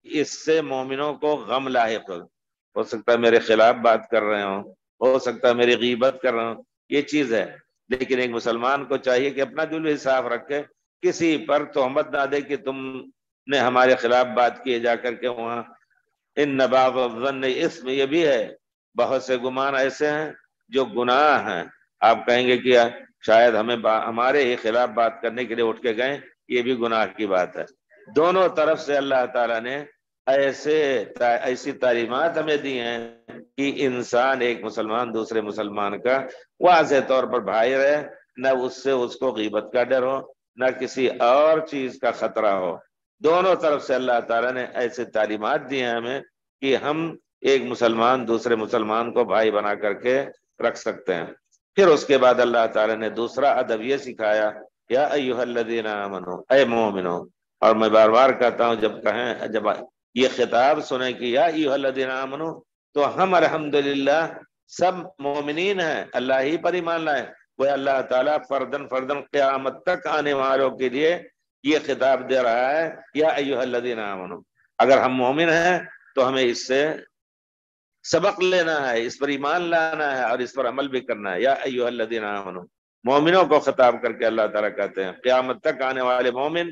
اس سے مومنوں کو غم لاحق ہو سکتا ہے میرے خلاف بات کر رہے ہوں، ہو سکتا ہے میری غیبت کر رہے ہوں، یہ چیز ہے۔ لیکن ایک مسلمان کو چاہیے کہ اپنا دل بھی صاف رکھے، کسی پر تہمت نہ دے کہ تم نے ہمارے خلاف بات کی جا کر کے وہاں۔ ان بعض الظن اسم، یہ بھی ہے بہت سے گمان ایسے ہیں جو گناہ ہیں، آپ کہیں گے کہ شاید ہمارے ہی خلاف بات کرنے کے لیے اٹھ کے گئے، یہ بھی گناہ کی بات ہے۔ دونوں طرف سے اللہ تعالیٰ نے ایسی تعلیمات ہمیں دی ہیں کہ انسان ایک مسلمان دوسرے مسلمان کا واضح طور پر بھائی رہے، نہ اس سے اس کو غیبت کا ڈر ہو، نہ کسی اور چیز کا خطرہ ہو۔ دونوں طرف سے اللہ تعالیٰ نے ایسے تعلیمات دی ہیں ہمیں کہ ہم ایک مسلمان دوسرے مسلمان کو بھائی بنا کر کے رکھ سکتے ہیں۔ پھر اس کے بعد اللہ تعالیٰ نے دوسرا ادب یہ سکھایا، یا ایھا الذین آمنو، اے مومنو۔ اور میں بار بار کہتا ہوں، جب یہ خطاب سنیں کہ یا ایھا الذین آمنو، تو ہم الحمدللہ سب مومنین ہیں، اللہ ہی پر ایمان لائے۔ وہ اللہ تعالیٰ فردن قیامت تک آنے والوں کے لیے یہ خطاب دے رہا ہے، یا ایھا الذین آمنو۔ اگر ہم مومن ہیں تو ہمیں اس سے سبق لینا ہے، اس پر ایمان لانا ہے اور اس پر عمل بھی کرنا ہے۔ یا ایھا الذین آمنو، مومنوں کو خطاب کر کے اللہ تعالیٰ کہتے ہیں قیامت تک آنے والے مومن،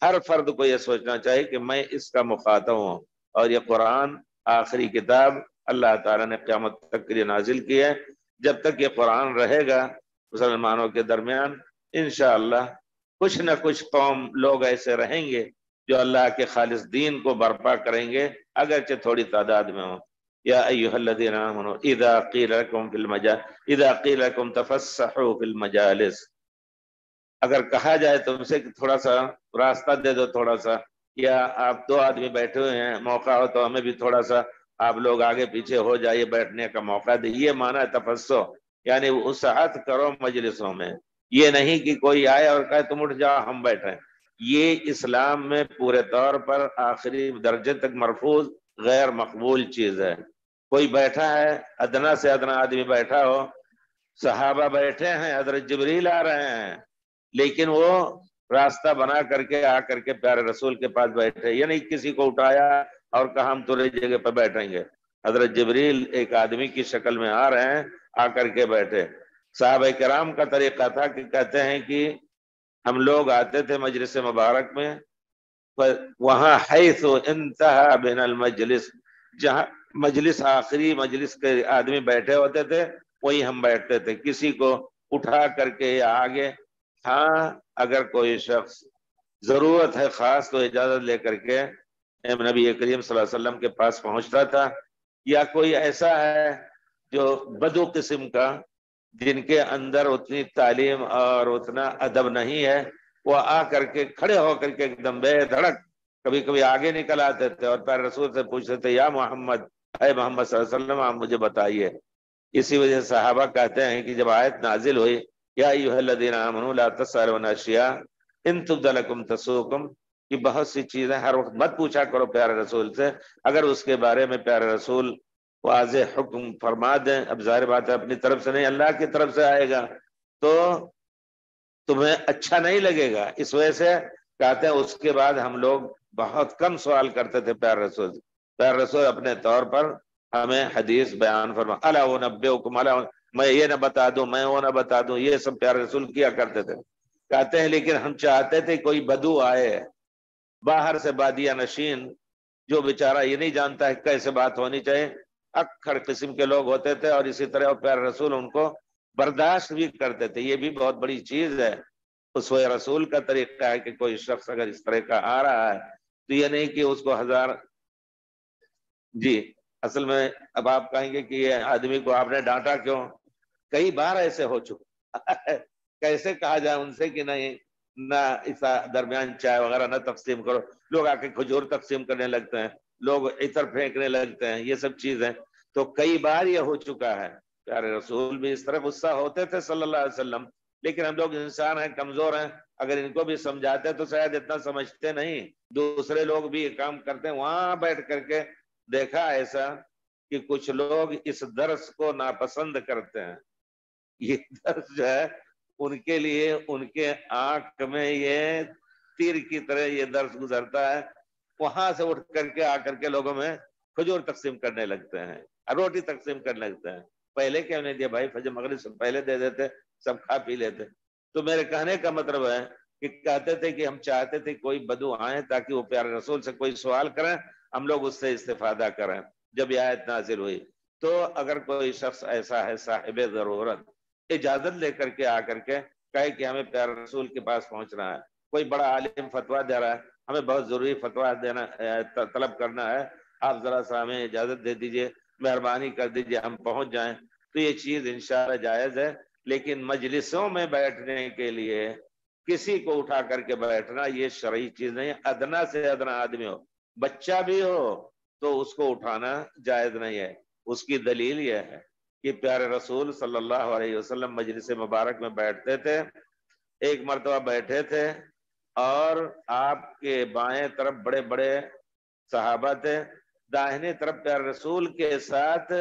ہر فرد کو یہ سوچنا چاہیے کہ میں اس کا مخاطب ہوں، اور یہ قرآن آخری کتاب اللہ تعالیٰ نے قیامت تک کے لیے نازل کی ہے۔ جب تک یہ قرآن رہے گا مسلمانوں کے درمیان، انشاءاللہ کچھ نہ کچھ قوم لوگ ایسے رہیں گے جو اللہ کے خالص دین کو برپا کریں گے، اگرچہ تھوڑی تعداد میں ہوں۔ یا ایھا الذین آمنوا اذا قیل لکم تفسحوا فی المجالس، اگر کہا جائے تم سے کہ تھوڑا سا راستہ دے دو، تھوڑا سا، یا آپ دو آدمی بیٹھے ہوئے ہیں، موقع ہو تو ہمیں بھی تھوڑا سا آپ لوگ آگے پیچھے ہو جائیے، بیٹھنے کا موقع دے، یہ معنی ہے تفسح، یعنی وسعت کرو مجلسوں میں۔ یہ نہیں کہ کوئی آئے اور کہے تم اٹھ جاؤ ہم بیٹھیں۔ یہ اسلام میں پورے طور پر آخری درجے تک مرفوض غیر مقبول چیز ہے۔ کوئی بیٹھا ہے، ادنا سے ادنا آدمی بیٹھا ہو، صحابہ بیٹھے ہیں، حضرت جبریل آ رہے ہیں، لیکن وہ راستہ بنا کر کے آ کر کے پیارے رسول کے پاس بیٹھے، یہ نہیں کسی کو اٹھایا اور کہا ہم تیری جگہ پہ بیٹھیں گے۔ حضرت جبریل ایک آدمی کی شکل میں آ رہے ہیں، آ کر کے بیٹھے۔ صحابہ کرام کا طریقہ تھا کہ کہتے ہیں کہ ہم لوگ آتے تھے مجلس مبارک میں، وہاں حیث انتہا بین المجلس، جہاں مجلس آخری مجلس کے آدمی بیٹھے ہوتے تھے وہی ہم بیٹھتے تھے، کسی کو اٹھا کر کے یا آگے۔ ہاں اگر کوئی شخص ضرورت ہے خاص تو اجازت لے کر کے نبی کریم صلی اللہ علیہ وسلم کے پاس پہنچتا تھا، یا کوئی ایسا ہے جو بدو قسم کا، جن کے اندر اتنی تعلیم اور اتنا ادب نہیں ہے، وہ آ کر کے کھڑے ہو کر کے ایک دم بے دھڑک کبھی کبھی آگے نکل آتے تھے اور پیارے رسول سے پوچھتے تھے یا محمد، اے محمد صلی اللہ علیہ وسلم آپ مجھے بتائیے۔ اسی وجہ سے صحابہ کہتے ہیں کہ جب آیت نازل ہوئی یا ایھا الذین آمنوا لا تسألوا عن اشیاء ان تبد لکم تسؤکم، کہ بہت سی چیزیں ہر وقت مت پوچھا کرو پیارے رسول سے، اگر اس کے بارے میں پیارے رسول واضح حکم فرما دیں، اب ظاہر بات ہے اپنی طرف سے نہیں اللہ کی طرف سے آئے گا تو تمہیں اچھا نہیں لگے گا۔ اس وجہ سے کہتے ہیں اس کے بعد ہم لوگ بہت کم سوال کرتے تھے پیارے رسول سے۔ پیارے رسول اپنے طور پر ہمیں حدیث بیان فرما، الا انبئکم، میں یہ نہ بتا دوں، میں وہ نہ بتا دوں، یہ سب پیارے رسول کیا کرتے تھے۔ کہتے ہیں لیکن ہم چاہتے تھے کوئی بدو آئے باہر سے، بادیہ نشین، جو بیچارہ یہ نہیں جانتا ہے کیسے بات ہونی چاہیے، اکھڑ قسم کے لوگ ہوتے تھے، اور اسی طرح پیارے رسول ان کو برداشت بھی کرتے تھے۔ یہ بھی بہت بڑی چیز ہے، اسوہ رسول کا طریقہ ہے کہ کوئی شخص اگر اس طرح کا آ رہا ہے تو یہ نہیں کہ اس کو ہزار، جی اصل میں اب آپ کہیں گے کہ یہ آدمی کو آپ نے ڈانٹا کیوں؟ کئی بار ایسے ہو چکا کیسے کہا جائے ان سے کہ نہیں، نہ اس درمیان چائے وغیرہ نہ تقسیم کرو، لوگ آ کے کھجور تقسیم کرنے لگتے ہیں، لوگ عطر پھینکنے لگتے ہیں، یہ سب چیزیں تو کئی بار یہ ہو چکا ہے۔ پیارے رسول بھی اس طرح غصہ ہوتے تھے صلی اللہ علیہ وسلم، لیکن ہم لوگ انسان ہیں، کمزور ہیں، اگر ان کو بھی سمجھاتے تو شاید اتنا سمجھتے نہیں۔ دوسرے لوگ بھی یہ کام کرتے ہیں، وہاں بیٹھ کر کے دیکھا ایسا کہ کچھ لوگ اس درس کو ناپسند کرتے ہیں۔ یہ درس جو ہے ان کے لیے، ان کے آنکھ میں یہ تیر کی طرح یہ درس گزرتا ہے، وہاں سے اٹھ کر کے آ کر کے لوگوں میں کھجور تقسیم کرنے لگتے ہیں، روٹی تقسیم کرنے لگتے ہیں. پہلے کیوں نہیں دیا بھائی؟ فجر مغرب سے پہلے دے دیتے، سب کھا پی لیتے. تو میرے کہنے کا مطلب ہے کہ کہتے تھے کہ ہم چاہتے تھے کوئی بدو آئے تاکہ وہ پیارے رسول سے کوئی سوال کریں، ہم لوگ اس سے استفادہ کریں. جب یہ آیت نازل ہوئی تو اگر کوئی شخص ایسا ہے صاحب ضرورت، اجازت لے کر کے آ کر کے کہے کہ ہمیں پیارے رسول کے پاس پہنچنا ہے، کوئی بڑا عالم فتویٰ دے رہا ہے، ہمیں بہت ضروری فتویٰ دینا طلب کرنا ہے، آپ ذرا سا ہمیں اجازت دے دیجئے، مہربانی کر دیجئے ہم پہنچ جائیں، تو یہ چیز انشاءاللہ جائز ہے. لیکن مجلسوں میں بیٹھنے کے لیے کسی کو اٹھا کر کے بیٹھنا یہ شرعی چیز نہیں ہے. ادنا سے ادنا آدمی ہو، بچہ بھی ہو، تو اس کو اٹھانا جائز نہیں ہے. اس کی دلیل یہ ہے کہ پیارے رسول صلی اللہ علیہ وسلم مجلس مبارک میں بیٹھتے تھے. ایک مرتبہ بیٹھے تھے اور آپ کے بائیں طرف بڑے بڑے صحابہ تھے، داہنے طرف پیارے رسول کے ساتھ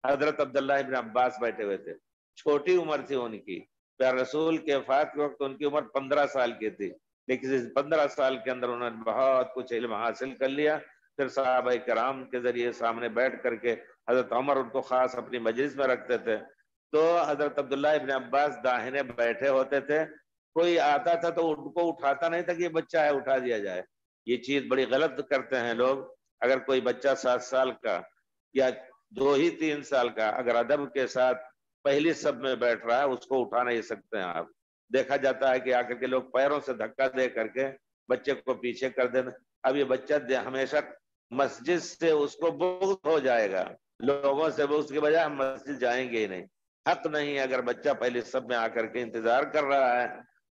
حضرت عبداللہ ابن عباس بیٹھے ہوئے تھے. چھوٹی عمر تھی ان کی، پیارے رسول کے وفات کے وقت ان کی عمر 15 سال کی تھی، لیکن اس 15 سال کے اندر انہوں نے بہت کچھ علم حاصل کر لیا. پھر صحابہ کرام کے ذریعے سامنے بیٹھ کر کے حضرت عمر ان کو خاص اپنی مجلس میں رکھتے تھے. تو حضرت عبداللہ ابن عباس داہنے بیٹھے ہوتے تھے، کوئی آتا تھا تو ان کو اٹھاتا نہیں تھا کہ یہ بچہ ہے اٹھا دیا جائے. یہ چیز بڑی غلط کرتے ہیں لوگ. اگر کوئی بچہ 7 سال کا یا 2 ہی 3 سال کا اگر ادب کے ساتھ پہلی سب میں بیٹھ رہا ہے، اس کو اٹھا نہیں سکتے ہیں آپ. دیکھا جاتا ہے کہ آ کر کے لوگ پیروں سے دھکا دے کر کے بچے کو پیچھے کر دینا. اب یہ بچہ ہمیشہ مسجد سے اس کو بغض ہو جائے گا، لوگوں سے بغض کے بجائے ہم مسجد جائیں گے ہی نہیں. حق نہیں ہے. اگر بچہ پہلی سب میں آ کر کے انتظار کر رہا ہے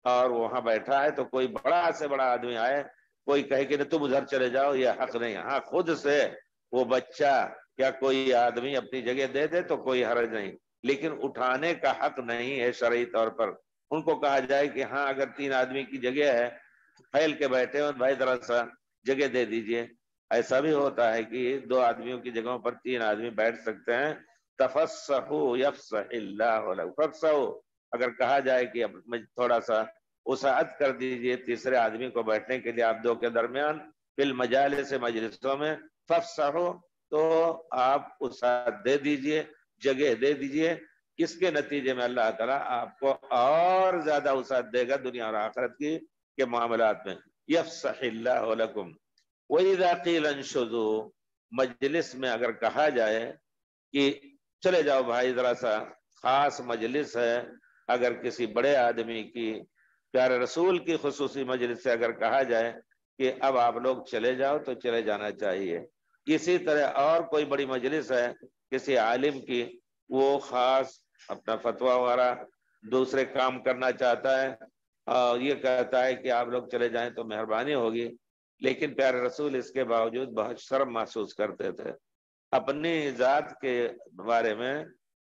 اور وہاں بیٹھا ہے تو کوئی بڑا سے بڑا آدمی آئے، کوئی کہے کہ تم ادھر چلے جاؤ، یہ حق نہیں. ہاں خود سے وہ بچہ یا کوئی آدمی اپنی جگہ دے دے تو کوئی حرج نہیں، لیکن اٹھانے کا حق نہیں ہے شرعی طور پر. ان کو کہا جائے کہ ہاں اگر 3 آدمی کی جگہ ہے، پھیل کے بیٹھے ہو، بھائی ذرا سا جگہ دے دیجئے. ایسا بھی ہوتا ہے کہ 2 آدمیوں کی جگہوں پر 3 آدمی بیٹھ سکتے ہیں. تفسحوا یفسح اللہ لکم، تفسحوا اگر کہا جائے کہ تھوڑا سا وسعت کر دیجئے تیسرے آدمی کو بیٹھنے کے لیے آپ 2 کے درمیان، فی المجالس مجلسوں میں، فافسحوا تو آپ وسعت دے دیجئے، جگہ دے دیجئے. کس کے نتیجے میں اللہ تعالیٰ آپ کو اور زیادہ وسعت دے گا دنیا اور آخرت کی کے معاملات میں. یفسح اللہ لکم. وَإِذَا قِيلَ انشُزُوا، مجلس میں اگر کہا جائے کہ چلے جاؤ بھائی ذرا سا خاص مجلس ہے، اگر کسی بڑے آدمی کی پیارے رسول کی خصوصی مجلس سے اگر کہا جائے کہ اب آپ لوگ چلے جاؤ تو چلے جانا چاہیے. اسی طرح اور کوئی بڑی مجلس ہے کسی عالم کی، وہ خاص اپنا فتویٰ وغیرہ دوسرے کام کرنا چاہتا ہے اور یہ کہتا ہے کہ آپ لوگ چلے جائیں تو مہربانی ہوگی، لیکن پیارے رسول اس کے باوجود بہت شرم محسوس کرتے تھے. اپنی ذات کے بارے میں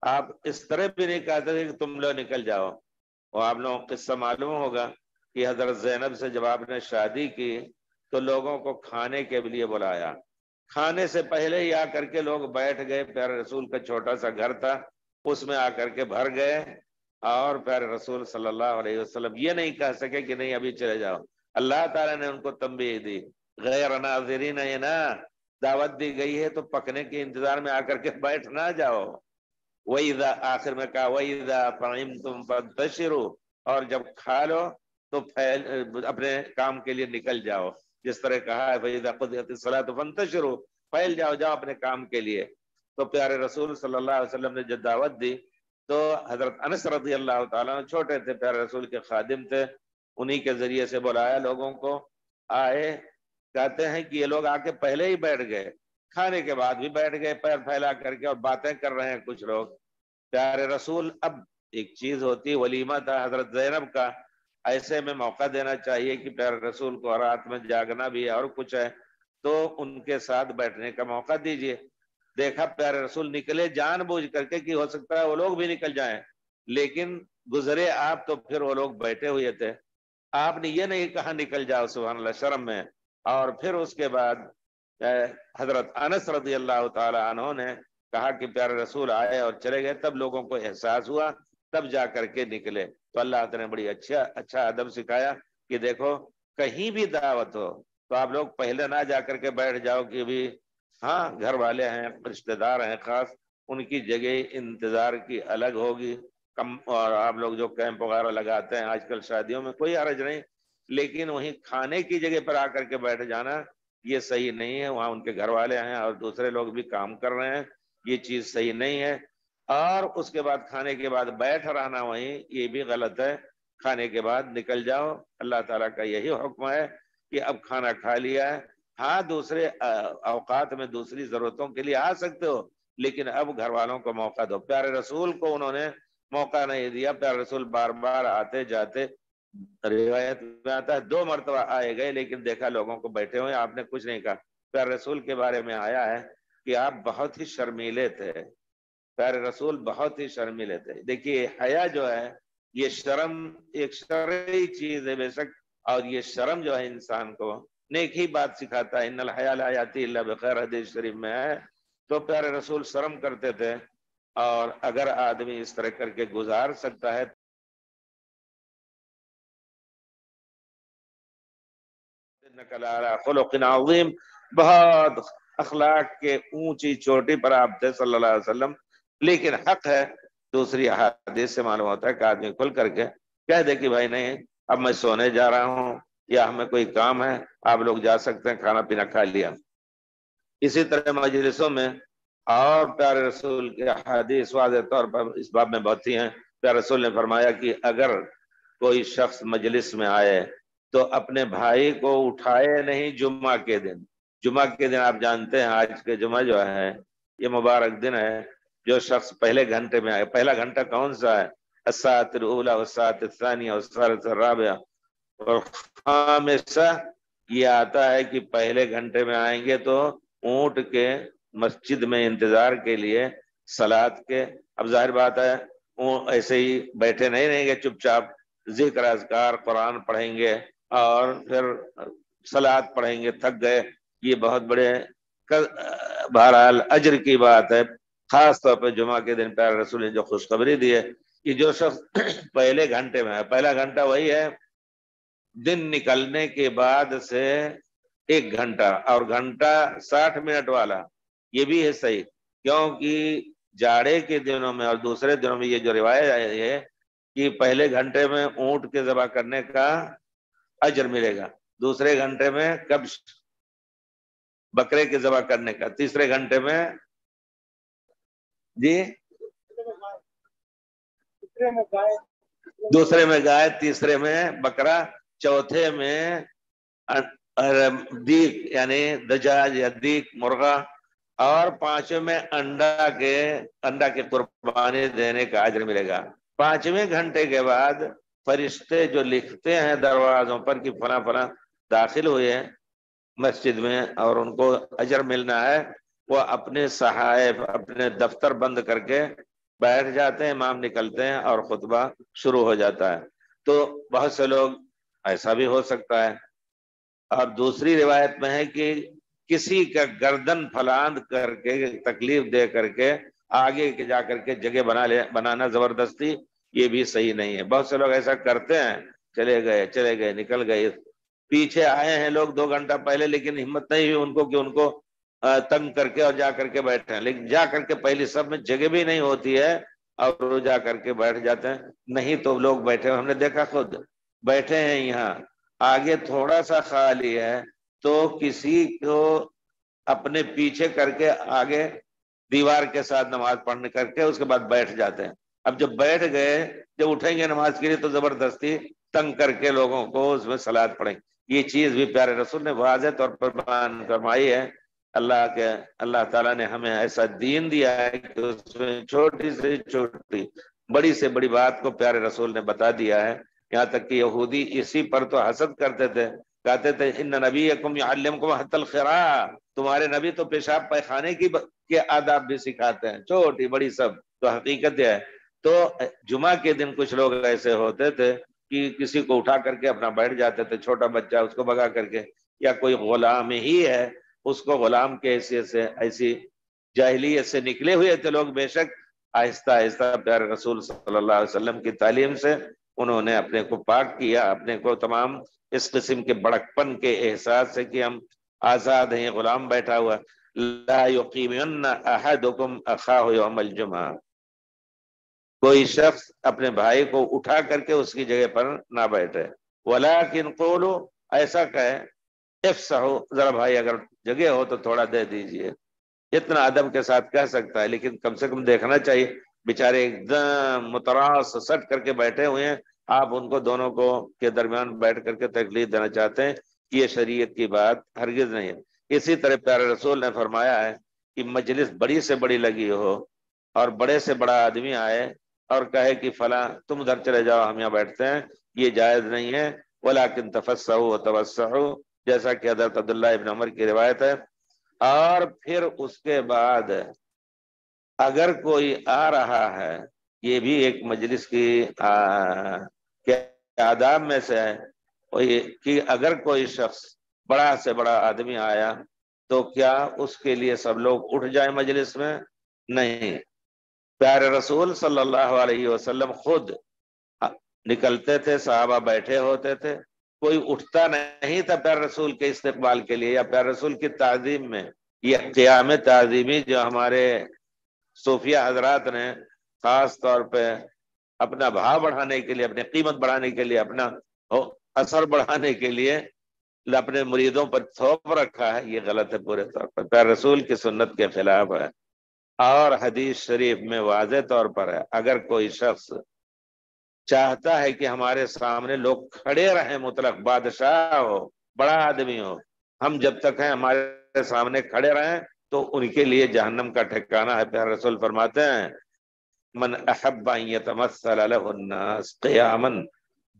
آپ اس طرح بھی نہیں کہتے تھے کہ تم لوگ نکل جاؤ. اور آپ لوگوں کو قصہ معلوم ہوگا کہ حضرت زینب سے جب آپ نے شادی کی تو لوگوں کو کھانے کے لیے بلایا. کھانے سے پہلے ہی آ کر کے لوگ بیٹھ گئے. پیارے رسول کا چھوٹا سا گھر تھا، اس میں آ کر کے بھر گئے اور پیارے رسول صلی اللہ علیہ وسلم یہ نہیں کہہ سکے کہ نہیں ابھی چلے جاؤ. اللہ تعالیٰ نے ان کو تنبیہ دی، غیر ناظرین، یہ نا دعوت دی گئی ہے تو پکنے کے انتظار میں آ کر کے بیٹھ نہ جاؤ. وَإِذَا آخر میں کہا وَإِذَا طَعِمْتُمْ فَانتَشِرُوا، اور جب کھا لو تو اپنے کام کے لیے نکل جاؤ. جس طرح کہا ہے فَإِذَا قُضِيَتِ الصَّلَاةُ فَانتَشِرُوا، پھیل جاؤ اپنے کام کے لیے. تو پیارے رسول صلی اللہ علیہ وسلم نے جب دعوت دی تو حضرت انس رضی اللہ تعالیٰ چھوٹے تھے، پیارے رسول کے خادم تھے، انہی کے ذریعے سے بلایا لوگوں کو. آئے، کہتے ہیں کہ یہ لوگ آ کے پہلے ہی بیٹھ گئے، کھانے کے بعد بھی بیٹھ گئے پیر پھیلا کر کے اور باتیں کر رہے ہیں کچھ لوگ. پیارے رسول، اب ایک چیز ہوتی ولیمہ تھا حضرت زینب کا، ایسے میں موقع دینا چاہیے کہ پیارے رسول کو رات میں جاگنا بھی ہے اور کچھ ہے تو ان کے ساتھ بیٹھنے کا موقع دیجئے. دیکھا پیارے رسول نکلے جان بوجھ کر کے کہ ہو سکتا ہے وہ لوگ بھی نکل جائیں، لیکن گزرے آپ تو پھر وہ لوگ بیٹھے ہوئے تھے. آپ نے یہ نہیں کہا نکل جاؤ سبحان اللہ شرم میں. اور پھر اس کے بعد حضرت انس رضی اللہ تعالی عنہ نے کہا کہ پیارے رسول آئے اور چلے گئے، تب لوگوں کو احساس ہوا، تب جا کر کے نکلے. تو اللہ تعالیٰ نے بڑی اچھا ادب سکھایا کہ دیکھو کہیں بھی دعوت ہو، تو آپ لوگ پہلے نہ جا کر کے بیٹھ جاؤ کہ بھی ہاں گھر والے ہیں، رشتہ دار ہیں خاص، ان کی جگہ انتظار کی الگ ہوگی کم، اور آپ لوگ جو کیمپ وغیرہ لگاتے ہیں آج کل شادیوں میں کوئی حرج نہیں، لیکن وہیں کھانے کی جگہ پر آ کر کے بیٹھ جانا یہ صحیح نہیں ہے، وہاں ان کے گھر والے ہیں اور دوسرے لوگ بھی کام کر رہے ہیں، یہ چیز صحیح نہیں ہے۔ اور اس کے بعد کھانے کے بعد بیٹھ رہنا وہیں، یہ بھی غلط ہے، کھانے کے بعد نکل جاؤ، اللہ تعالیٰ کا یہی حکم ہے کہ اب کھانا کھا لیا ہے، ہاں دوسرے اوقات میں دوسری ضرورتوں کے لیے آ سکتے ہو، لیکن اب گھر والوں کو موقع دو۔ پیارے رسول کو انہوں نے موقع نہیں دیا، پیارے رسول بار بار آتے جاتے، روایت میں آتا ہے 2 مرتبہ آئے گئے لیکن دیکھا لوگوں کو بیٹھے ہوئے، آپ نے کچھ نہیں کہا۔ پیارے رسول کے بارے میں آیا ہے کہ آپ بہت ہی شرمیلے تھے، پیارے رسول بہت ہی شرمیلے تھے۔ دیکھیے حیا جو ہے یہ شرم ایک شرعی چیز ہے بے شک، اور یہ شرم جو ہے انسان کو نیک ہی بات سکھاتا ہے، ان الحیا لا یاتی الا بخیر، حدیث شریف میں ہے۔ تو پیارے رسول شرم کرتے تھے، اور اگر آدمی اس طرح کر کے گزار سکتا ہے خلق عظیم، بہت اخلاق کے اونچی چوٹی پر آپ تھے صلی اللہ علیہ وسلم۔ لیکن حق ہے، دوسری احادیث سے معلوم ہوتا ہے کہ آدمی کھل کر کے کہہ دے کہ بھائی نہیں اب میں سونے جا رہا ہوں یا ہمیں کوئی کام ہے، آپ لوگ جا سکتے ہیں، کھانا پینا کھا لیا۔ اسی طرح مجلسوں میں اور پیارے رسول کے احادیث واضح طور پر اس باب میں بہت سی ہیں۔ پیارے رسول نے فرمایا کہ اگر کوئی شخص مجلس میں آئے تو اپنے بھائی کو اٹھائے نہیں جمعہ کے دن۔ جمعہ کے دن آپ جانتے ہیں آج کے جمعہ جو ہے یہ مبارک دن ہے، جو شخص پہلے گھنٹے میں آئے، پہلا گھنٹہ کون سا ہے؟ الساعۃ الاولی والساعۃ الثانیہ والثالثۃ الرابعہ والخامسہ، یہ آتا ہے کہ پہلے گھنٹے میں آئیں گے تو اونٹ کے مسجد میں انتظار کے لیے صلاۃ کے، اب ظاہر بات ہے ایسے ہی بیٹھے نہیں رہیں گے، چپ چاپ ذکر اذکار قرآن پڑھیں گے اور پھر صلاۃ پڑھیں گے، تھک گئے، یہ بہت بڑے بہرحال اجر کی بات ہے۔ خاص طور پہ جمعہ کے دن پیارے رسول نے جو خوشخبری دی ہے کہ جو شخص پہلے گھنٹے میں ہے، پہلا گھنٹہ وہی ہے دن نکلنے کے بعد سے 1 گھنٹہ، اور گھنٹہ 60 منٹ والا، یہ بھی ہے صحیح، کیونکہ جاڑے کے دنوں میں اور دوسرے دنوں میں یہ جو روایت ہے کہ پہلے گھنٹے میں اونٹ کے ذبح کرنے کا اجر ملے گا، دوسرے گھنٹے میں کبش بکرے کے ذبح کرنے کا، تیسرے گھنٹے میں جی دوسرے میں گائے، تیسرے میں بکرا، چوتھے میں دیگ یعنی دجاج یا دیگ مرغا، اور 5ویں میں انڈا کے قربانی دینے کا اجر ملے گا۔ 5ویں گھنٹے کے بعد فرشتے جو لکھتے ہیں دروازوں پر کہ فلاں فلاں داخل ہوئے ہیں مسجد میں اور ان کو اجر ملنا ہے، وہ اپنے صحائف اپنے دفتر بند کر کے بیٹھ جاتے ہیں، امام نکلتے ہیں اور خطبہ شروع ہو جاتا ہے۔ تو بہت سے لوگ ایسا بھی ہو سکتا ہے، اور دوسری روایت میں ہے کہ کسی کا گردن پھلاند کر کے تکلیف دے کر کے آگے جا کر کے جگہ بنانا زبردستی، یہ بھی صحیح نہیں ہے۔ بہت سے لوگ ایسا کرتے ہیں، چلے گئے نکل گئے، پیچھے آئے ہیں لوگ 2 گھنٹہ پہلے لیکن ہمت نہیں ہوئی ان کو کہ ان کو تنگ کر کے اور جا کر کے بیٹھے ہیں، لیکن جا کر کے پہلی سب میں جگہ بھی نہیں ہوتی ہے اور وہ جا کر کے بیٹھ جاتے ہیں۔ نہیں تو لوگ بیٹھے ہم نے دیکھا، خود بیٹھے ہیں یہاں آگے تھوڑا سا خالی ہے تو کسی کو اپنے پیچھے کر کے آگے دیوار کے ساتھ نماز پڑھنے کر کے اس کے بعد بیٹھ جاتے ہیں۔ اب جب بیٹھ گئے، جب اٹھیں گے نماز کے لیے تو زبردستی تنگ کر کے لوگوں کو اس میں صلاۃ پڑھیں، یہ چیز بھی پیارے رسول نے واضح طور پر بیان فرمائی ہے۔ اللہ تعالیٰ نے ہمیں ایسا دین دیا ہے کہ اس میں چھوٹی سے چھوٹی بڑی سے بڑی بات کو پیارے رسول نے بتا دیا ہے، یہاں تک کہ یہودی اسی پر تو حسد کرتے تھے، کہتے تھے ان نبیکم یعلمکم حتی الخراء، تمہارے نبی تو پیشاب پیخانے کے آداب بھی سکھاتے ہیں، چھوٹی بڑی سب، تو حقیقت ہے۔ تو جمعہ کے دن کچھ لوگ ایسے ہوتے تھے کہ کسی کو اٹھا کر کے اپنا بیٹھ جاتے تھے، چھوٹا بچہ اس کو بگا کر کے، یا کوئی غلام ہی ہے اس کو غلام کے حیثیت سے، ایسی جاہلیت سے نکلے ہوئے تھے لوگ، بے شک آہستہ آہستہ پیارے رسول صلی اللہ علیہ وسلم کی تعلیم سے انہوں نے اپنے کو پاک کیا، اپنے کو تمام اس قسم کے بڑکپن کے احساس سے کہ ہم آزاد ہیں، غلام بیٹھا ہوا. لا یقیمن احدکم اخاہ یوم الجمعہ، کوئی شخص اپنے بھائی کو اٹھا کر کے اس کی جگہ پر نہ بیٹھے. ولیکن قولو، ایسا کہے، افسحوا، ذرا بھائی اگر جگہ ہو تو تھوڑا دے دیجئے. اتنا ادب کے ساتھ کہہ سکتا ہے، لیکن کم سے کم دیکھنا چاہیے بیچارے ایک دم متراس سٹ کر کے بیٹھے ہوئے ہیں، آپ ان کو دونوں کو کے درمیان بیٹھ کر کے تکلیف دینا چاہتے ہیں. یہ شریعت کی بات ہرگز نہیں ہے. اسی طرح پیارے رسول نے فرمایا ہے کہ مجلس بڑی سے بڑی لگی ہو اور بڑے سے بڑا آدمی آئے اور کہے کہ فلاں تم ادھر چلے جاؤ ہم یہاں بیٹھتے ہیں، یہ جائز نہیں ہے. ولیکن تفسحوا وتوسعوا، جیسا کہ حضرت عبداللہ ابن عمر کی روایت ہے. اور پھر اس کے بعد اگر کوئی آ رہا ہے، یہ بھی ایک مجلس کی آداب میں سے ہے کہ اگر کوئی شخص بڑا سے بڑا آدمی آیا تو کیا اس کے لیے سب لوگ اٹھ جائیں مجلس میں؟ نہیں. پیارے رسول صلی اللہ علیہ وسلم خود نکلتے تھے، صحابہ بیٹھے ہوتے تھے، کوئی اٹھتا نہیں تھا پیارے رسول کے استقبال کے لیے یا پیارے رسول کی تعظیم میں. یہ قیام تعظیمی جو ہمارے صوفیہ حضرات نے خاص طور پہ اپنا بھاؤ بڑھانے کے لیے، اپنی قیمت بڑھانے کے لیے، اپنا اثر بڑھانے کے لیے اپنے مریدوں پر تھوپ رکھا ہے، یہ غلط ہے پورے طور پر، پیارے رسول کی سنت کے خلاف ہے. اور حدیث شریف میں واضح طور پر ہے اگر کوئی شخص چاہتا ہے کہ ہمارے سامنے لوگ کھڑے رہیں، مطلق بادشاہ ہو، بڑا آدمی ہو، ہم جب تک ہیں ہمارے سامنے کھڑے رہیں تو ان کے لیے جہنم کا ٹھکانہ ہے. پیارے رسول فرماتے ہیں من احب ان یتمثل له الناس قیاما،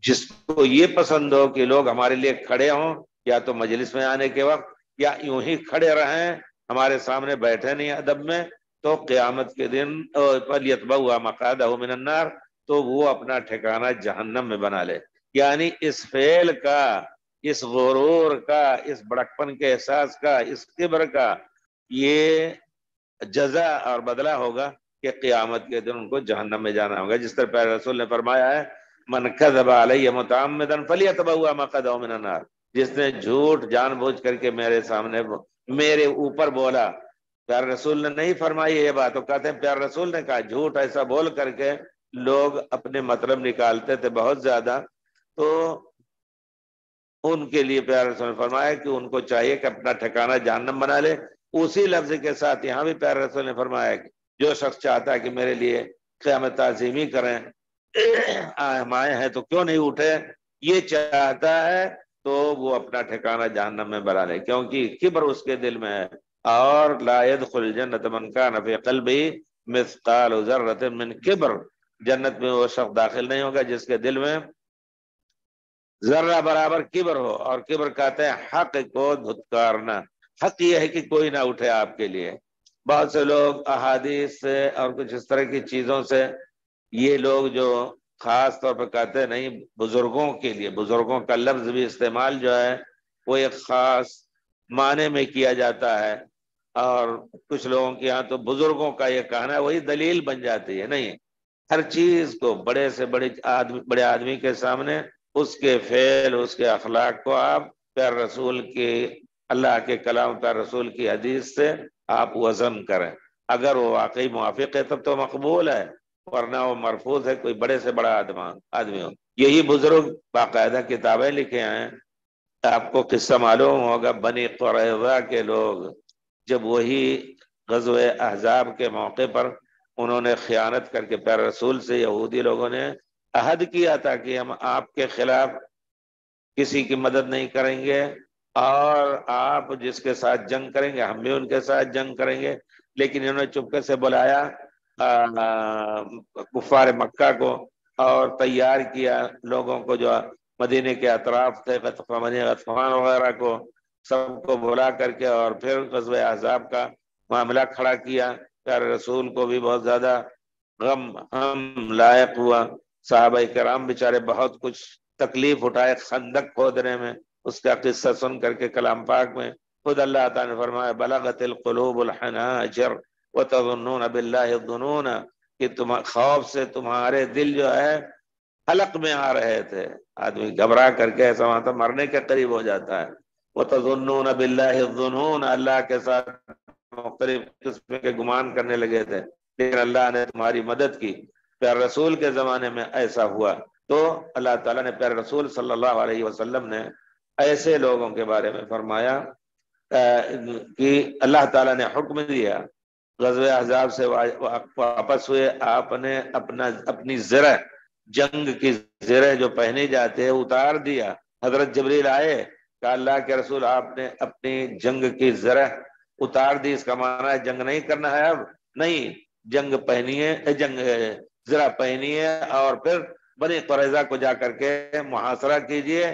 جس کو یہ پسند ہو کہ لوگ ہمارے لیے کھڑے ہوں، یا تو مجلس میں آنے کے وقت یا یوں ہی کھڑے رہیں، ہمارے سامنے بیٹھے نہیں ادب میں، تو قیامت کے دن فلیتبوأ مقعدہ من النار، تو وہ اپنا ٹھکانہ جہنم میں بنا لے. یعنی اس فعل کا، اس غرور کا، اس بڑکپن کے احساس کا، اس کبر کا یہ جزا اور بدلہ ہوگا کہ قیامت کے دن ان کو جہنم میں جانا ہوگا. جس طرح پیارے رسول نے فرمایا ہے من کذب علی متعمدا فلیتبوأ مقعدہ من النار، جس نے جھوٹ جان بوجھ کر کے میرے سامنے میرے اوپر بولا. پیارے رسول نے نہیں فرمائی یہ بات، تو کہتے ہیں پیارے رسول نے کہا. جھوٹ ایسا بول کر کے لوگ اپنے مطلب نکالتے تھے بہت زیادہ، تو ان کے لیے پیارے رسول نے فرمایا کہ ان کو چاہیے کہ اپنا ٹھکانہ جہنم بنا لے. اسی لفظ کے ساتھ یہاں بھی پیارے رسول نے فرمایا کہ جو شخص چاہتا ہے کہ میرے لیے قیام تعظیمی کریں، ہم آئے ہیں تو کیوں نہیں اٹھے، یہ چاہتا ہے تو وہ اپنا ٹھکانہ جہنم میں بنا لے، کیونکہ کبر اس کے دل میں ہے. اور لا يدخل الجنة من كان في قلبه مثقال ذرة من کبر، جنت میں وہ شخص داخل نہیں ہوگا جس کے دل میں ذرہ برابر کبر ہو. اور کبر کہتے ہیں حق کو دھتکارنا. حق یہ ہے کہ کوئی نہ اٹھے آپ کے لیے. بہت سے لوگ احادیث سے اور کچھ اس طرح کی چیزوں سے، یہ لوگ جو خاص طور پر کہتے ہیں نہیں بزرگوں کے لیے، بزرگوں کا لفظ بھی استعمال جو ہے وہ ایک خاص معنی میں کیا جاتا ہے، اور کچھ لوگوں کے یہاں تو بزرگوں کا یہ کہنا وہی دلیل بن جاتی ہے. نہیں، ہر چیز کو بڑے سے بڑے آدمی کے سامنے اس کے فعل، اس کے اخلاق کو آپ پیارے رسول کی، اللہ کے کلام پیارے رسول کی حدیث سے آپ وزن کریں. اگر وہ واقعی موافق ہے تب تو مقبول ہے، ورنہ وہ مرفوض ہے. کوئی بڑے سے بڑا آدمی ہو. یہی بزرگ باقاعدہ کتابیں لکھے ہیں. آپ کو قصہ معلوم ہوگا بنی قریظہ کے لوگ جب وہی غزوہ احزاب کے موقع پر انہوں نے خیانت کر کے پیارے رسول سے، یہودی لوگوں نے عہد کیا تھا کہ ہم آپ کے خلاف کسی کی مدد نہیں کریں گے، اور آپ جس کے ساتھ جنگ کریں گے ہم بھی ان کے ساتھ جنگ کریں گے. لیکن انہوں نے چپکے سے بلایا کفار مکہ کو اور تیار کیا لوگوں کو جو مدینے کے اطراف تھے، غطفان وغیرہ کو، سب کو بلا کر کے، اور پھر غزوہ احزاب کا معاملہ کھڑا کیا. پیارے رسول کو بھی بہت زیادہ غم ہم لائق ہوا. صحابہ کرام بیچارے بہت کچھ تکلیف اٹھائے خندق کھودنے میں. اس کا قصہ سن کر کے کلام پاک میں خود اللہ تعالیٰ نے فرمایا بلغت القلوب الحناجر وتظنون باللہ الظنون، کہ خوف سے تمہارے دل جو ہے حلق میں آ رہے تھے، آدمی گھبرا کر کے ایسا وہاں مرنے کے قریب ہو جاتا ہے۔ وَتَظُنُّونَ بِاللَّهِ الظُّنُونَ، اللہ کے ساتھ مختلف قسم کے گمان کرنے لگے تھے، لیکن اللہ نے تمہاری مدد کی۔ پیارے رسول کے زمانے میں ایسا ہوا تو اللہ تعالیٰ نے پیارے رسول صلی اللہ علیہ وسلم نے ایسے لوگوں کے بارے میں فرمایا کہ اللہ تعالیٰ نے حکم دیا، غزوہ احزاب سے واپس ہوئے، آپ نے اپنی زرہ، جنگ کی زرہ جو پہنی جاتے ہیں اتار دیا۔ حضرت جبریل آئے کہ اللہ کے رسول آپ نے اپنی جنگ کی زرہ اتار دی، اس کا معنی ہے جنگ نہیں کرنا ہے اب؟ نہیں، جنگ پہنیے، جنگ زرہ پہنیے اور پھر بنی قریظہ کو جا کر کے محاصرہ کیجئے۔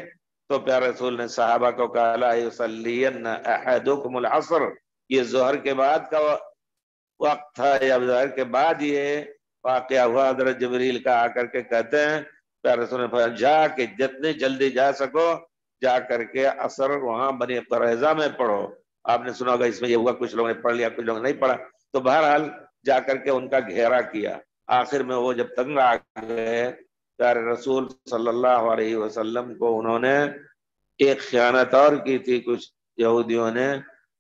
تو پیارے رسول نے صحابہ کو کہا لا یصلین احدکم العصر، یہ ظہر کے بعد کا وقت تھا یا ظہر کے بعد یہ واقعہ ہوا۔ حضرت جبریل کا آ کر کے کہتے ہیں پیارے رسول نے فرمایا جا کے جتنے جلدی جا سکو جا کر کے عصر وہاں بنی قریظہ میں پڑھو۔ آپ نے سنا ہوگا اس میں یہ ہوا، کچھ لوگوں نے پڑھ لیا کچھ لوگوں نے نہیں پڑھا، تو بہرحال جا کر کے ان کا گھیرا کیا۔ آخر میں وہ جب تنگ آ گئے پیارے رسول صلی اللہ علیہ وسلم کو انہوں نے ایک خیانت اور کی تھی، کچھ یہودیوں نے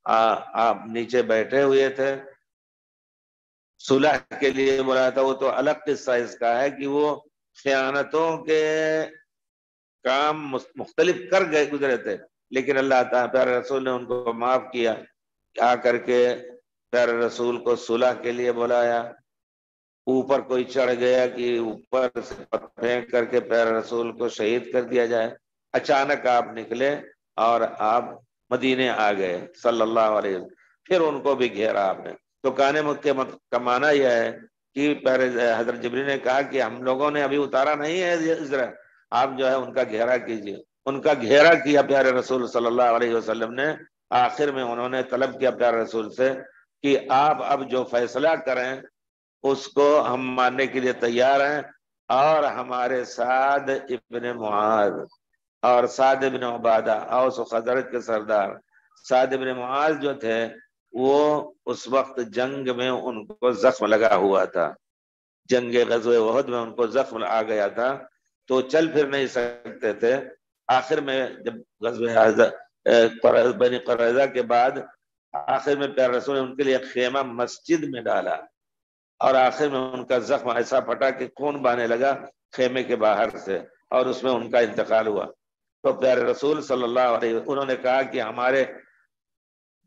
آپ نیچے بیٹھے ہوئے تھے، صلح کے لیے بلایا تھا، وہ تو الگ قصہ اس کا ہے کہ وہ خیانتوں کے کام مختلف کر گئے گزرے تھے، لیکن اللہ تعالیٰ پیارے رسول نے ان کو معاف کیا۔ آ کر کے پیارے رسول کو صلح کے لیے بلایا، اوپر کوئی چڑھ گیا کہ اوپر سے پھینک کر کے پیارے رسول کو شہید کر دیا جائے۔ اچانک آپ نکلے اور آپ مدینے آ گئے صلی اللہ علیہ وسلم، پھر ان کو بھی گھیرا آپ نے۔ تو کہنے کا معنی یہ ہے کہ حضرت جبریل نے کہا کہ ہم لوگوں نے ابھی اتارا نہیں ہے ذرا، آپ جو ہے ان کا گھیرا کیجئے۔ ان کا گھیرا کیا پیارے رسول صلی اللہ علیہ وسلم نے۔ آخر میں انہوں نے طلب کیا پیارے رسول سے کہ آپ اب جو فیصلہ کریں اس کو ہم ماننے کے لیے تیار ہیں، اور ہمارے سعد ابن معاذ اور سعد ابن عبادہ، اوس و خزرج کے سردار سعد ابن معاذ جو تھے وہ اس وقت جنگ میں ان کو زخم لگا ہوا تھا، جنگ غزوہ احد میں ان کو زخم آ گیا تھا تو چل پھر نہیں سکتے تھے۔ آخر میں جب غزوہ بنی قریظہ کے بعد آخر میں پیارے رسول نے ان کے لیے خیمہ مسجد میں ڈالا، اور آخر میں ان کا زخم ایسا پھٹا کہ خون بہنے لگا خیمے کے باہر سے، اور اس میں ان کا انتقال ہوا۔ تو پیارے رسول صلی اللہ علیہ وسلم انہوں نے کہا کہ ہمارے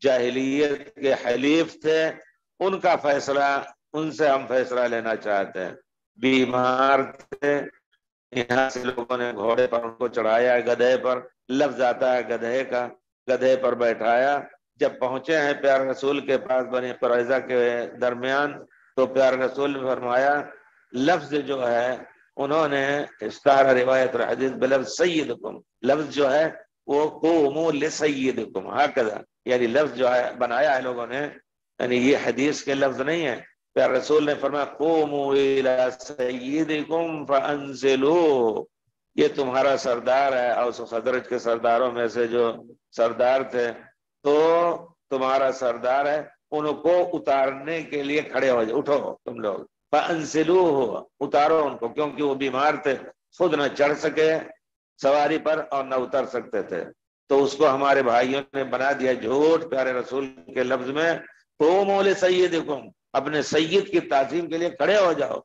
جاہلیت کے حلیف تھے، ان کا فیصلہ، ان سے ہم فیصلہ لینا چاہتے ہیں۔ بیمار تھے، یہاں سے لوگوں نے گھوڑے پر ان کو چڑھایا، گدھے پر، لفظ آتا ہے گدھے کا، گدھے پر بیٹھایا۔ جب پہنچے ہیں پیارے رسول کے پاس بنی قریظہ کے درمیان تو پیارے رسول نے فرمایا، لفظ جو ہے انہوں نے اشتہر روایت الحدیث بلفظ سیدکم، لفظ جو ہے وہ قوموا لسیدکم ہکذا، یعنی لفظ جو ہے بنایا ہے لوگوں نے، یعنی یہ حدیث کے لفظ نہیں ہے۔ پیارے رسول نے فرمایا قوموا الی سیدکم فانزلوا، یہ تمہارا سردار ہے، اوس و خزرج کے سرداروں میں سے جو سردار تھے، تو تمہارا سردار ہے، ان کو اتارنے کے لیے کھڑے ہو جاؤ، اٹھو تم لوگ، فانزلوہ، اتارو ان کو، کیونکہ وہ بیمار تھے، خود نہ چڑھ سکے سواری پر اور نہ اتر سکتے تھے۔ تو اس کو ہمارے بھائیوں نے بنا دیا جھوٹ پیارے رسول کے لفظ میں، قوموا لسیدکم، اپنے سید کی تعظیم کے لیے کھڑے ہو جاؤ۔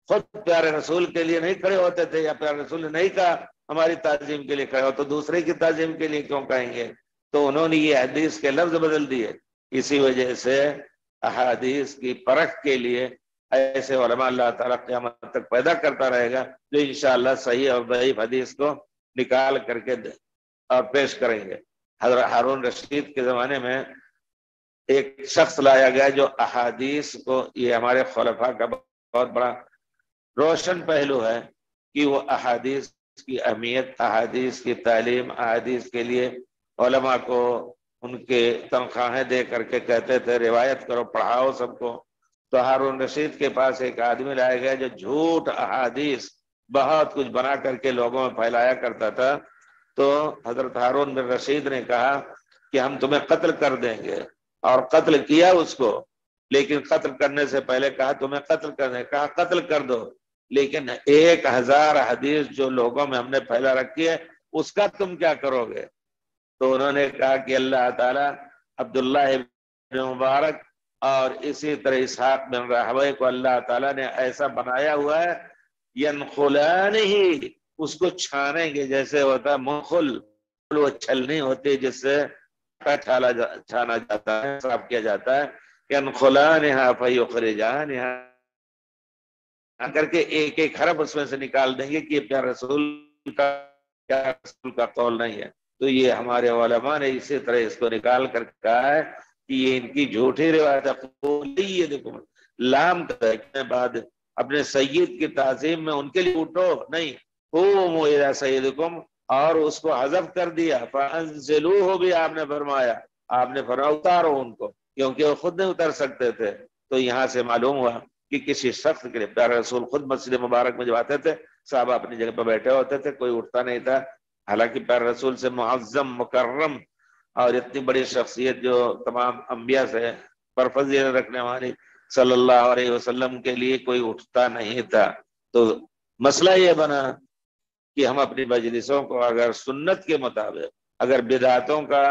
خود پیارے رسول کے لیے نہیں کھڑے ہوتے تھے، یا پیارے رسول نے نہیں کہا ہماری تعظیم کے لیے کھڑے ہو، تو دوسرے کی تعظیم کے لیے کیوں کہیں گے؟ تو انہوں نے یہ حدیث کے لفظ بدل دیے۔ اسی وجہ سے احادیث کی پرکھ کے لیے ایسے علماء اللہ تعالیٰ قیامت تک پیدا کرتا رہے گا جو انشاءاللہ صحیح اور ضعیف حدیث کو نکال کر کے اور پیش کریں گے۔ حضرت ہارون رشید کے زمانے میں ایک شخص لایا گیا جو احادیث کو، یہ ہمارے خلفاء کا بہت بڑا روشن پہلو ہے کہ وہ احادیث کی اہمیت، احادیث کی تعلیم، احادیث کے لیے علماء کو ان کے تنخواہیں دے کر کے کہتے تھے روایت کرو، پڑھاؤ سب کو۔ تو ہارون رشید کے پاس ایک آدمی لایا گیا جو جھوٹ احادیث بہت کچھ بنا کر کے لوگوں میں پھیلایا کرتا تھا۔ تو حضرت ہارون بن رشید نے کہا کہ ہم تمہیں قتل کر دیں گے، اور قتل کیا اس کو، لیکن قتل کرنے سے پہلے کہا تمہیں قتل کرنے، کہا قتل کر دو، لیکن 1000 حدیث جو لوگوں میں ہم نے پھیلا رکھی ہے اس کا تم کیا کرو گے؟ تو انہوں نے کہا کہ اللہ تعالیٰ عبداللہ ابن مبارک اور اسی طرح اسحاق بن راہوے کو اللہ تعالیٰ نے ایسا بنایا ہوا ہے، ینخلان ہی، اس کو چھانیں گے، جیسے ہوتا ہے منخل، وہ چھلنی ہوتی ہے جس سے چھانا جاتا ہے، صاف کیا جاتا ہے، ینخلانہا فیخرجانہا، کر کے ایک ایک حرف اس میں سے نکال دیں گے کہ یہ پیارے رسول کا قول نہیں ہے۔ تو یہ ہمارے علماء نے اسی طرح اس کو نکال کر کہا ہے کہ یہ ان کی جھوٹی روایت ہے۔ لام کے بعد اپنے سید کی تعظیم میں ان کے لیے اٹھو نہیں، قوموا الی سیدکم، اور اس کو حذف کر دیا، فانزلوہ بھی آپ نے فرمایا، آپ نے فرمایا اتارو ان کو، کیونکہ وہ خود نہیں اتر سکتے تھے۔ تو یہاں سے معلوم ہوا کہ کسی شخص کے لیے پیارے رسول خود مسجد مبارک میں جب آتے تھے صحابہ اپنی جگہ پہ بیٹھے ہوتے تھے، کوئی اٹھتا نہیں تھا، حالانکہ پیارے رسول سے معظم مکرم اور اتنی بڑی شخصیت جو تمام انبیاء سے برفضیلت رکھنے والی صلی اللہ علیہ وسلم کے لیے کوئی اٹھتا نہیں تھا۔ تو مسئلہ یہ بنا کہ ہم اپنی مجلسوں کو اگر سنت کے مطابق، اگر بدعتوں کا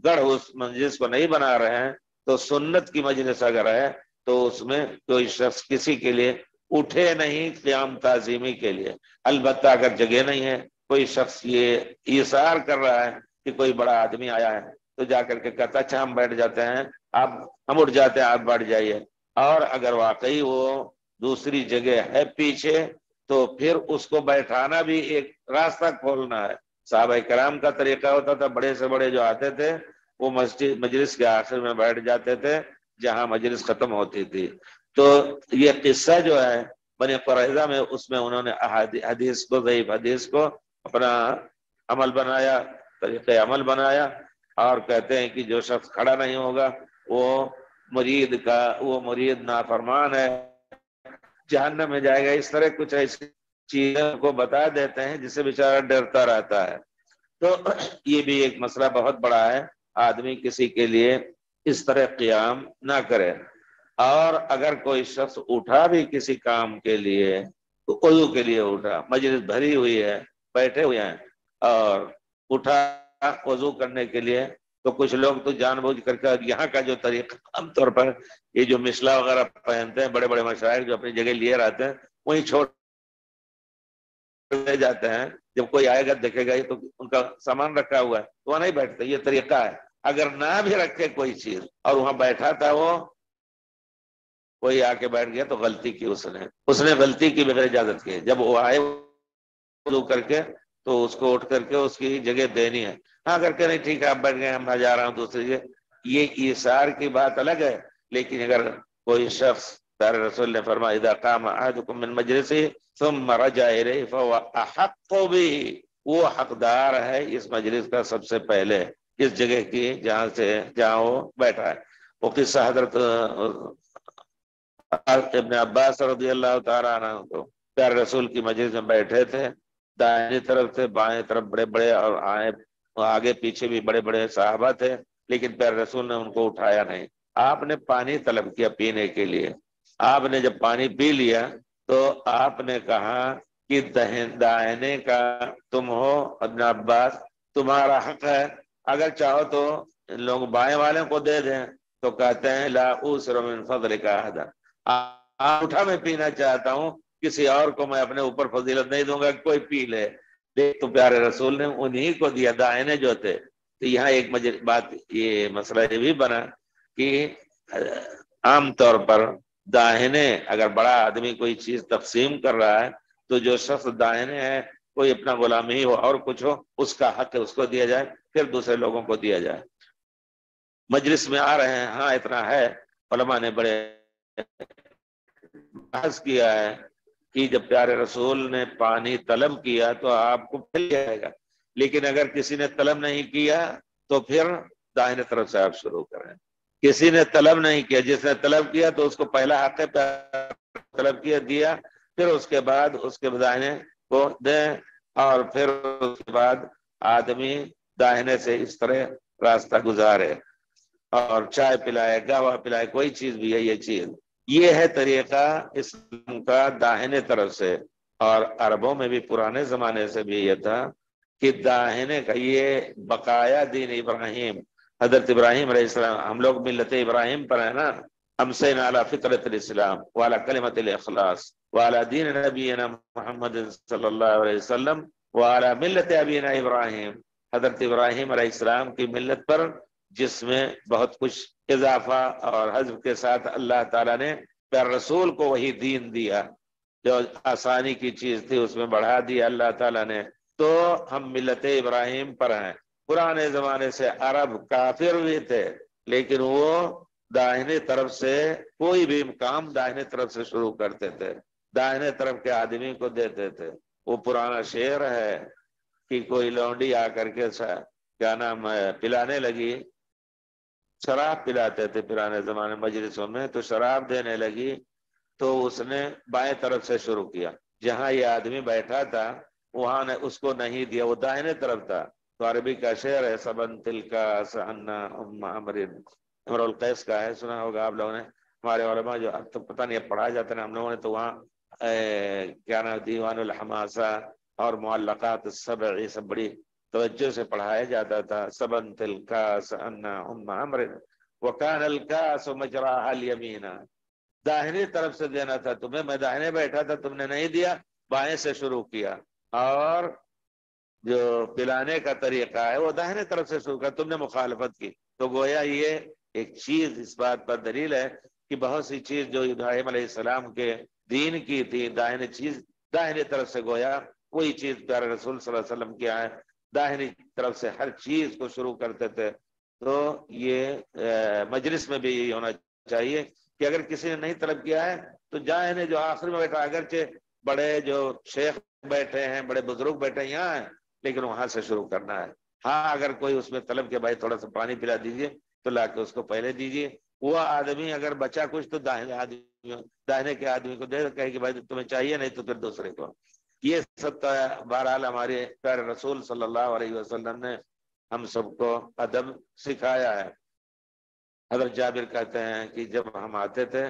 گڑھ اس مجلس کو نہیں بنا رہے ہیں، تو سنت کی مجلس اگر ہے تو اس میں کوئی شخص کسی کے لیے اٹھے نہیں قیام تعظیمی کے لیے۔ البتہ اگر جگہ نہیں ہے، کوئی شخص یہ ایثار کر رہا ہے کہ کوئی بڑا آدمی آیا ہے تو جا کر کے کہتا اچھا ہم بیٹھ جاتے ہیں، ہم اٹھ جاتے ہیں، آپ بیٹھ جائیے، اور اگر واقعی وہ دوسری جگہ ہے پیچھے تو پھر اس کو بیٹھانا بھی ایک راستہ کھولنا ہے۔ صحابہ کرام کا طریقہ ہوتا تھا، بڑے سے بڑے جو آتے تھے وہ مجلس کے آخر میں بیٹھ جاتے تھے جہاں مجلس ختم ہوتی تھی۔ تو یہ قصہ جو ہے بنی قریظہ میں، اس میں انہوں نے حدیث کو، ضعیف حدیث کو اپنا عمل بنایا، طریقہ عمل بنایا، اور کہتے ہیں کہ جو شخص کھڑا نہیں ہوگا وہ مرید نافرمان ہے، جہنم میں جائے گا۔ اس طرح کچھ ایسی چیزوں کو بتا دیتے ہیں جس سے بیچارہ ڈرتا رہتا ہے۔ تو یہ بھی ایک مسئلہ بہت بڑا ہے، آدمی کسی کے لیے اس طرح قیام نہ کرے۔ اور اگر کوئی شخص اٹھا بھی کسی کام کے لیے تو وضو کے لیے اٹھا، مجلس بھری ہوئی ہے، بیٹھے ہوئے ہیں اور اٹھا وضو کرنے کے لیے، تو کچھ لوگ تو جان بوجھ کر کے یہاں کا جو طریقہ عام طور پر یہ جو مسلا وغیرہ پہنتے ہیں، بڑے بڑے مشائخ جو اپنی جگہ لیے رہتے ہیں وہیں چھوڑ لے جاتے ہیں، جب کوئی آئے گا دیکھے گا تو ان کا سامان رکھا ہوا ہے تو وہاں نہیں بیٹھتے۔ یہ طریقہ ہے، اگر نہ بھی رکھے کوئی چیز اور وہاں بیٹھا تھا وہ کوئی آ کے بیٹھ گیا تو غلطی کی، اس نے غلطی کی بغیر اجازت کی، جب وہ آئے وضو کر کے تو اس کو اٹھ کر کے اس کی جگہ دینی ہے۔ ہاں کر کے نہیں ٹھیک ہے آپ بیٹھ گئے، میں جا رہا ہوں دوسری جگہ، یہ ایثار کی بات الگ ہے۔ لیکن اگر کوئی شخص، پیارے رسول نے فرمایا اذا قام احدکم من مجلسہ ثم رجع الیہ فهو احق به، وہ حقدار ہے اس مجلس کا سب سے پہلے، اس جگہ کی جہاں وہ بیٹھا ہے۔ وہ قصہ حضرت ابن عباس رضی اللہ تعالیٰ عنہ کو پیارے رسول کی مجلس میں بیٹھے تھے، دائیں طرف سے بائیں طرف بڑے بڑے اور آگے پیچھے بھی بڑے بڑے صحابہ تھے، لیکن پیارے رسول نے ان کو اٹھایا نہیں۔ آپ نے پانی طلب کیا پینے کے لیے، آپ نے جب پانی پی لیا تو آپ نے کہا کہ دائنے کا تم ہو ابن عباس، تمہارا حق ہے، اگر چاہو تو لوگ بائیں والوں کو دے دیں۔ تو کہتے ہیں لا اوسر من فضلک احدا، اٹھا میں پینا چاہتا ہوں، کسی اور کو میں اپنے اوپر فضیلت نہیں دوں گا، کوئی پی لے۔ تو پیارے رسول نے انہی کو دیا، دائنے جو تھے۔ تو یہاں ایک بات، یہ مسئلہ یہ بھی بنا کہ عام طور پر داہنے اگر بڑا آدمی کوئی چیز تقسیم کر رہا ہے تو جو شخص داہنے ہے، کوئی اپنا غلام ہی ہو اور کچھ ہو، اس کا حق ہے اس کو دیا جائے، پھر دوسرے لوگوں کو دیا جائے۔ مجلس میں آ رہے ہیں، ہاں اتنا ہے، علماء نے بڑے بحث کیا ہے کہ جب پیارے رسول نے پانی طلب کیا تو آپ کو مل جائے گا، لیکن اگر کسی نے طلب نہیں کیا تو پھر دائیں طرف سے آپ شروع کریں۔ کسی نے طلب نہیں کیا، جس نے طلب کیا تو اس کو پہلا حق ہے، طلب کیا دیا، پھر اس کے بعد اس کے دائنے کو دیں، اور پھر اس کے بعد آدمی دائنے سے اس طرح راستہ گزارے اور چائے پلائے، گاوا پلائے، کوئی چیز بھی ہے یہ چیز، یہ ہے طریقہ اسلام کا داہنے طرف سے. اور عربوں میں بھی پرانے زمانے سے بھی یہ تھا کہ داہنے کا یہ بقایا دین ابراہیم، حضرت ابراہیم علیہ السلام، ہم لوگ ملت ابراہیم پر ہیں نا، امسینا علی فطرت الاسلام وعلی کلمت الاخلاص وعلی دین نبینا محمد صلی اللہ علیہ وسلم وعلی ملت ابینا ابراہیم، حضرت ابراہیم علیہ السلام کی ملت پر، جس میں بہت کچھ اضافہ اور حذف کے ساتھ اللہ تعالیٰ نے پیار رسول کو وہی دین دیا، جو آسانی کی چیز تھی اس میں بڑھا دیا اللہ تعالیٰ نے. تو ہم ملت ابراہیم پر ہیں. پرانے زمانے سے عرب کافر بھی تھے، لیکن وہ داہنے طرف سے کوئی بھی کام داہنے طرف سے شروع کرتے تھے، داہنے طرف کے آدمی کو دیتے تھے. وہ پرانا شعر ہے کہ کوئی لونڈی آ کر کے کیا نام ہے پلانے لگی، شراب پلاتے تھے پرانے زمانے مجلسوں میں، تو شراب دینے لگی تو اس نے بائیں طرف سے شروع کیا، جہاں یہ آدمی بیٹھا تھا وہاں نے اس کو نہیں دیا، وہ داہنے طرف تھا. تو عربی کا شعر ہے سبن تل کا سہنا امر القیس کا ہے، سنا ہوگا آپ لوگوں نے. ہمارے علماء جو اب تو پتہ نہیں اب پڑھا جاتا ہے، ہم لوگوں نے تو وہاں کیا نام دیوان الحماسہ اور معلقات السبع یہ سب بڑی توجہ سے پڑھایا جاتا تھا. سبن تل کا سہنا امر وکان الکاس مجراها الیمین، داہنی طرف سے دینا تھا تمہیں، میں داہنے بیٹھا تھا تم نے نہیں دیا، بائیں سے شروع کیا. اور جو پلانے کا طریقہ ہے وہ داہنے طرف سے شروع کیا، تم نے مخالفت کی. تو گویا یہ ایک چیز اس بات پر دلیل ہے کہ بہت سی چیز جو ابراہیم علیہ السلام کے دین کی تھی داہنے طرف سے، گویا وہی چیز پیارے رسول صلی اللہ علیہ وسلم کی آئے داہنی طرف سے ہر چیز کو شروع کرتے تھے. تو یہ مجلس میں بھی یہی ہونا چاہیے کہ اگر کسی نے نہیں طلب کیا ہے تو جائیں، جو آخر میں بیٹھا، اگرچہ بڑے جو شیخ بیٹھے ہیں، بڑے بزرگ بیٹھے ہیں یہاں ہیں، لیکن وہاں سے شروع کرنا ہے. ہاں اگر کوئی اس میں طلب کے بھائی تھوڑا سا پانی پلا دیجئے تو لا کے اس کو پہلے دیجئے. وہ آدمی اگر بچا کچھ تو داہنے کے آدمی کو دے، کہے کہ بھائی تمہیں چاہیے نہیں تو پھر دوسرے کو. یہ سب بہرحال ہمارے پیارے رسول صلی اللہ علیہ وسلم نے ہم سب کو ادب سکھایا ہے. حضرت جابر کہتے ہیں کہ جب ہم آتے تھے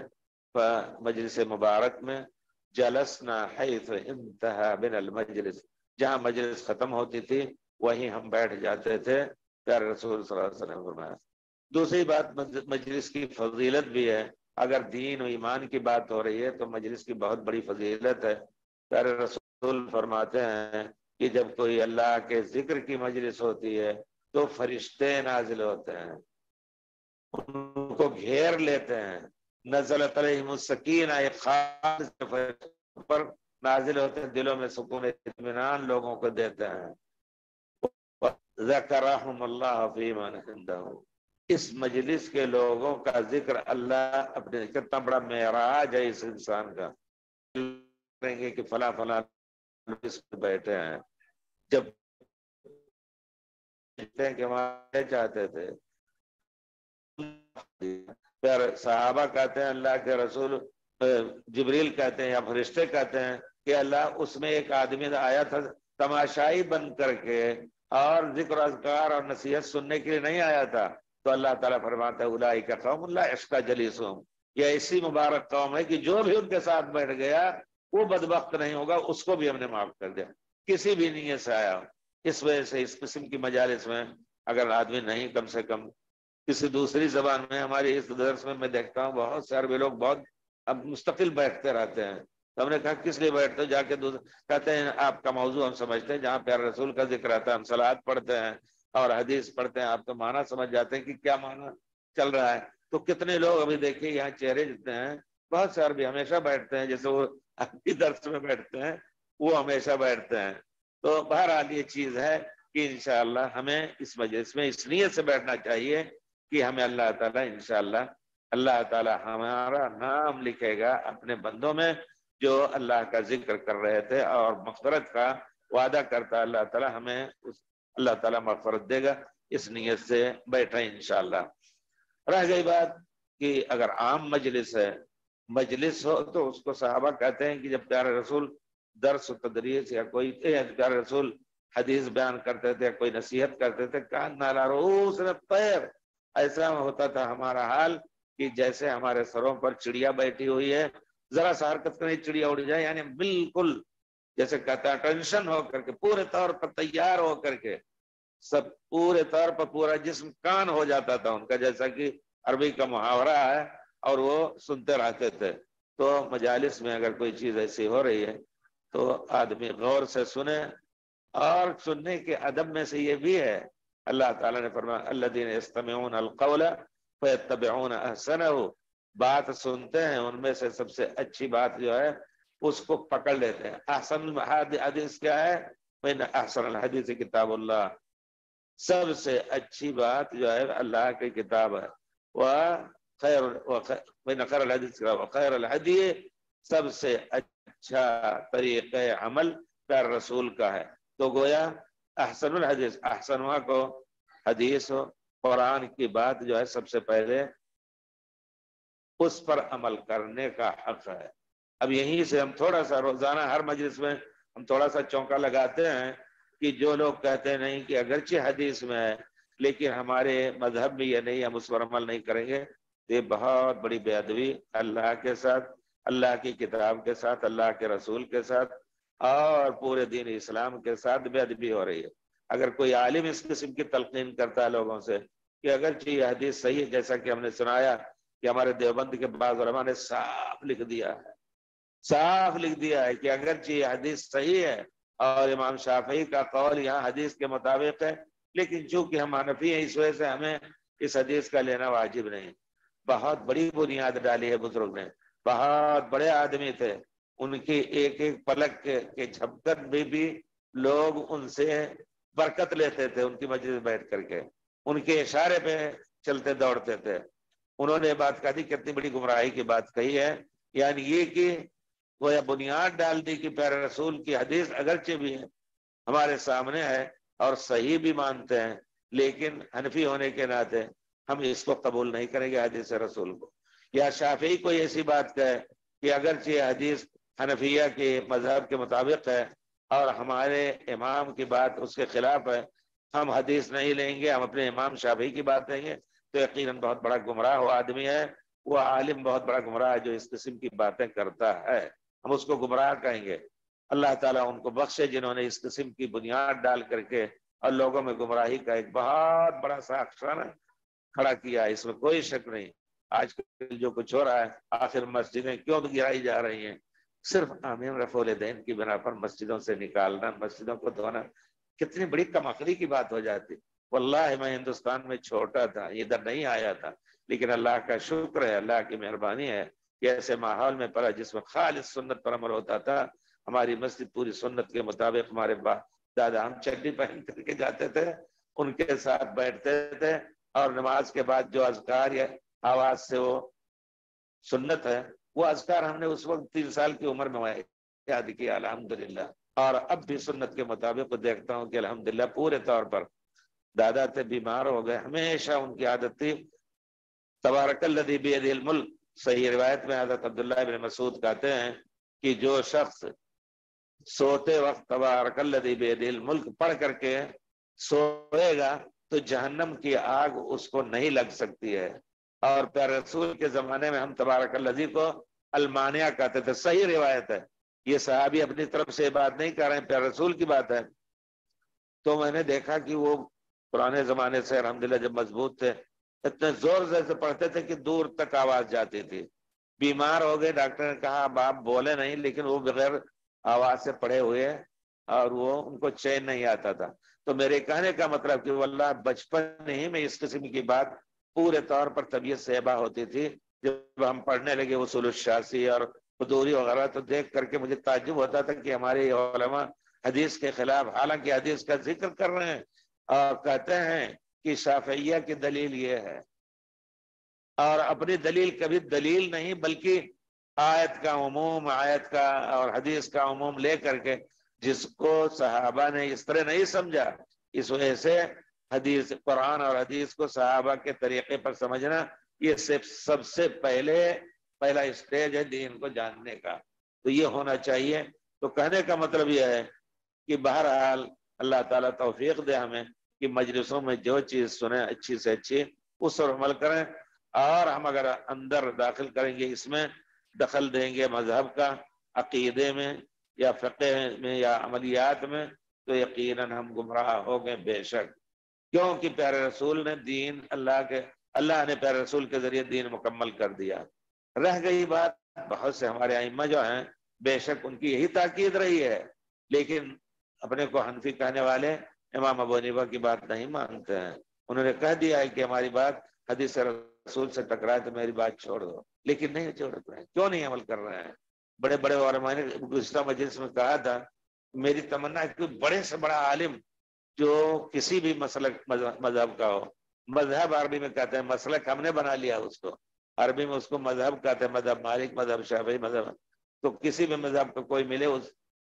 مجلس مبارک میں، جلسنا حیث انتہا بنا المجلس، جہاں مجلس ختم ہوتی تھی وہیں ہم بیٹھ جاتے تھے، پیارے رسول صلی اللہ علیہ وسلم فرمایا. دوسری بات مجلس کی فضیلت بھی ہے. اگر دین و ایمان کی بات ہو رہی ہے تو مجلس کی بہت بڑی فضیلت ہے. پیارے رسول فرماتے ہیں کہ جب کوئی اللہ کے ذکر کی مجلس ہوتی ہے تو فرشتے نازل ہوتے ہیں، ان کو گھیر لیتے ہیں. نزلت علیہم السکینہ، ایک خاص پر نازل ہوتے ہیں، دلوں میں سکون اطمینان لوگوں کو دیتے ہیں. ذکرہم اللہ فی من عندہ، اس مجلس کے لوگوں کا ذکر اللہ اپنے، کتنا بڑا معراج ہے اس انسان کا. کہیں گے کہ فلاں فلاں بیٹھے ہیں، جب کہ ہمارے چاہتے تھے. پھر صحابہ کہتے ہیں اللہ کے رسول، جبریل کہتے ہیں یا فرشتے کہتے ہیں کہ اللہ اس میں ایک آدمی آیا تھا تماشائی بن کر کے، اور ذکر اذکار اور نصیحت سننے کے لیے نہیں آیا تھا. تو اللہ تعالیٰ فرماتا ہے اولئک قوم لا یشقی جلیسہم، یہ ایسی مبارک قوم ہے کہ جو بھی ان کے ساتھ بیٹھ گیا وہ بدبخت نہیں ہوگا، اس کو بھی ہم نے معاف کر دیا، کسی بھی نیت سے آیا. اس وجہ سے اس قسم کی مجالس میں اگر آدمی نہیں کم سے کم کسی دوسری زبان میں، ہماری اس درس میں دیکھتا ہوں بہت سے عربی لوگ بہت اب مستقل بیٹھتے رہتے ہیں. تو ہم نے کہا کس لیے بیٹھتے ہو؟ جا کے کہتے ہیں آپ کا موضوع ہم سمجھتے ہیں، جہاں پیارے رسول کا ذکر آتا ہے ہم صلوات پڑھتے ہیں اور حدیث پڑھتے ہیں، آپ تو معنی سمجھ جاتے ہیں کہ کیا معنی چل رہا ہے. تو کتنے لوگ ابھی دیکھیے یہاں چہرے جتنے ہیں، بہت سے عربی ہمیشہ بیٹھتے ہیں، جیسے وہ عربی درس میں بیٹھتے ہیں وہ ہمیشہ بیٹھتے ہیں. تو بہرحال یہ چیز ہے کہ انشاءاللہ ہمیں اس مجلس میں اس نیت سے بیٹھنا چاہیے کہ ہمیں اللہ تعالیٰ انشاءاللہ اللہ تعالیٰ ہمارا نام لکھے گا اپنے بندوں میں جو اللہ کا ذکر کر رہے تھے، اور مغفرت کا وعدہ کرتا اللہ تعالیٰ ہمیں اللہ تعالیٰ مغفرت دے گا. اس نیت سے بیٹھے انشاءاللہ. رہ گئی بات کہ اگر عام مجلس ہے، مجلس ہو تو اس کو صحابہ کہتے ہیں کہ جب پیارے رسول درس و تدریس یا کوئی پیارے رسول حدیث بیان کرتے تھے، کوئی نصیحت کرتے تھے، کان علی رؤوس الطیر، ایسا ہوتا تھا ہمارا حال کہ جیسے ہمارے سروں پر چڑیا بیٹھی ہوئی ہے، ذرا سا حرکت کرے چڑیا اڑ جائے، یعنی بالکل جیسے کہتا ہے ٹینشن ہو کر کے، پورے طور پر تیار ہو کر کے، سب پورے طور پر پورا جسم کان ہو جاتا تھا ان کا، جیسا کہ عربی کا محاورہ ہے، اور وہ سنتے رہتے تھے۔ تو مجالس میں اگر کوئی چیز ایسی ہو رہی ہے تو آدمی غور سے سنے، اور سننے کے ادب میں سے یہ بھی ہے، اللہ تعالیٰ نے فرمایا الذین یستمعون القول فیتبعون احسنہ، بات سنتے ہیں ان میں سے سب سے اچھی بات جو ہے اس کو پکڑ لیتے ہیں۔ احسن حدیث کیا ہے؟ فإن احسن الحدیث کتاب اللہ، سب سے اچھی بات جو ہے اللہ کی کتاب ہے، فإن خیر الحدیث خیر الحدی، سب سے اچھا طریقہ عمل پیارے رسول کا ہے۔ تو گویا احسن الحدیث، احسن کو حدیث ہو، قرآن کی بات جو ہے سب سے پہلے اس پر عمل کرنے کا حق ہے۔ اب یہیں سے ہم تھوڑا سا روزانہ ہر مجلس میں ہم تھوڑا سا چونکا لگاتے ہیں کہ جو لوگ کہتے نہیں کہ اگرچہ حدیث میں ہے لیکن ہمارے مذہب میں یہ نہیں، ہم اس پر عمل نہیں کریں گے، یہ بہت بڑی بے ادبی اللہ کے ساتھ، اللہ کی کتاب کے ساتھ، اللہ کے رسول کے ساتھ اور پورے دین اسلام کے ساتھ بے ادبی ہو رہی ہے۔ اگر کوئی عالم اس قسم کی تلقین کرتا ہے لوگوں سے کہ اگرچہ یہ حدیث صحیح ہے، جیسا کہ ہم نے سنایا کہ ہمارے دیوبند کے بعض علماء نے صاف لکھ دیا ہے کہ اگرچہ یہ حدیث صحیح ہے اور امام شافعی کا قول یہاں حدیث کے مطابق ہے، لیکن چونکہ ہم حنفی ہیں اس وجہ سے ہمیں اس حدیث کا لینا واجب نہیں۔ بہت بڑی بنیاد ڈالی ہے بزرگ نے، بہت بڑے آدمی تھے، ان کی ایک ایک پلک کے جھپکن میں بھی لوگ ان سے برکت لیتے تھے، ان کی مجلس بیٹھ کر کے ان کے اشارے پہ چلتے دوڑتے تھے۔ انہوں نے بات کہی، کتنی بڑی گمراہی کی بات کہی ہے، یعنی یہ کہ وہ بنیاد ڈال دی کہ پیارے رسول کی حدیث اگرچہ بھی ہے ہمارے سامنے ہے اور صحیح بھی مانتے ہیں، لیکن حنفی ہونے کے ناطے ہم اس کو قبول نہیں کریں گے حدیث رسول کو۔ یا شافعی کوئی ایسی بات کہے کہ اگرچہ یہ حدیث حنفیہ کے مذہب کے مطابق ہے اور ہمارے امام کی بات اس کے خلاف ہے، ہم حدیث نہیں لیں گے، ہم اپنے امام شافعی کی بات لیں گے، تو یقیناً بہت بڑا گمراہ وہ آدمی ہے، وہ عالم بہت بڑا گمراہ ہے جو اس قسم کی باتیں کرتا ہے، ہم اس کو گمراہ کہیں گے۔ اللہ تعالیٰ ان کو بخشے جنہوں نے اس قسم کی بنیاد ڈال کر کے اور لوگوں میں گمراہی کا ایک بہت بڑا ساختہ کھڑا کیا ہے، اس میں کوئی شک نہیں۔ آج کل جو کچھ ہو رہا ہے، آخر مسجدیں کیوں گرائی جا رہی ہیں؟ صرف آمین رفع الدین کی بنا پر مسجدوں سے نکالنا، مسجدوں کو دھونا، کتنی بڑی کمعقلی کی بات ہو جاتی۔ واللہ میں ہندوستان میں چھوٹا تھا، ادھر نہیں آیا تھا، لیکن اللہ کا شکر ہے، اللہ کی مہربانی ہے کہ ایسے ماحول میں پڑا جس میں خالص سنت پر عمل ہوتا تھا۔ ہماری مسجد پوری سنت کے مطابق، ہمارے دادا ہم چڈی پہن کر کے جاتے تھے، ان کے ساتھ بیٹھتے تھے، اور نماز کے بعد جو اذکار یا آواز سے وہ سنت ہے، وہ اذکار ہم نے اس وقت 3 سال کی عمر میں یاد کیا الحمدللہ، اور اب بھی سنت کے مطابق دیکھتا ہوں کہ الحمدللہ پورے طور پر۔ دادا تھے، بیمار ہو گئے، ہمیشہ ان کی عادت تھی تبارک الذی بیدہ الملک، صحیح روایت میں حضرت عبداللہ بن مسعود کہتے ہیں کہ جو شخص سوتے وقت تبارک الذی بیدہ الملک پڑھ کر کے سوئے گا تو جہنم کی آگ اس کو نہیں لگ سکتی ہے۔ اور پیارے رسول کے زمانے میں ہم تبارک الذی کو المانیہ کہتے تھے، صحیح روایت ہے، یہ صحابی اپنی طرف سے بات نہیں کر رہے ہیں، پیارے رسول کی بات ہے۔ تو میں نے دیکھا کہ وہ پرانے زمانے سے الحمدللہ جب مضبوط تھے، اتنے زور سے پڑھتے تھے کہ دور تک آواز جاتی تھی۔ بیمار ہو گئے، ڈاکٹر نے کہا اب آپ بولے نہیں، لیکن وہ بغیر آواز سے پڑھے ہوئے اور وہ ان کو چین نہیں آتا تھا۔ تو میرے کہنے کا مطلب کہ واللہ بچپن ہی میں اس قسم کی بات پورے طور پر طبیعت سیبا ہوتی تھی۔ جب ہم پڑھنے لگے اصول الشاسی اور قدوری وغیرہ تو دیکھ کر کے مجھے تعجب ہوتا تھا کہ ہمارے علماء حدیث کے خلاف، حالانکہ حدیث کا ذکر کر رہے ہیں اور کہتے ہیں کہ شافعیہ کی دلیل یہ ہے، اور اپنی دلیل کبھی دلیل نہیں بلکہ آیت کا عموم، آیت کا اور حدیث کا عموم لے کر کے، جس کو صحابہ نے اس طرح نہیں سمجھا، اس وجہ سے حدیث، قرآن اور حدیث کو صحابہ کے طریقے پر سمجھنا، یہ سب سے پہلا اسٹیج ہے دین کو جاننے کا، تو یہ ہونا چاہیے۔ تو کہنے کا مطلب یہ ہے کہ بہرحال اللہ تعالیٰ توفیق دے ہمیں کہ مجلسوں میں جو چیز سنیں اچھی سے اچھی اس پر عمل کریں، اور ہم اگر اندر داخل کریں گے، اس میں دخل دیں گے مذہب کا عقیدے میں یا فقہ میں یا عملیات میں، تو یقیناً ہم گمراہ ہو گئے بے شک، کیونکہ پیارے رسول نے دین اللہ نے پیارے رسول کے ذریعے دین مکمل کر دیا۔ رہ گئی بات، بہت سے ہمارے ائمہ جو ہیں بے شک ان کی یہی تاکید رہی ہے، لیکن اپنے کو حنفی کہنے والے امام ابو حنیفہ کی بات نہیں مانتے ہیں۔ انہوں نے کہہ دیا ہے کہ ہماری بات حدیث رسول سے ٹکرائے تو میری بات چھوڑ دو، لیکن نہیں چھوڑ رہے ہیں۔ کیوں نہیں عمل کر رہے ہیں؟ بڑے بڑے علماء نے گزشتہ مجلس میں کہا تھا، میری تمنا ہے کہ بڑے سے بڑا عالم جو کسی بھی مذہب کا ہو، مذہب عربی میں کہتے ہیں، مسلک ہم نے بنا لیا اس کو، عربی میں اس کو مذہب کہتے ہیں، مذہب مالک، مذہب شافعی، مذہب، تو کسی بھی مذہب کا کوئی ملے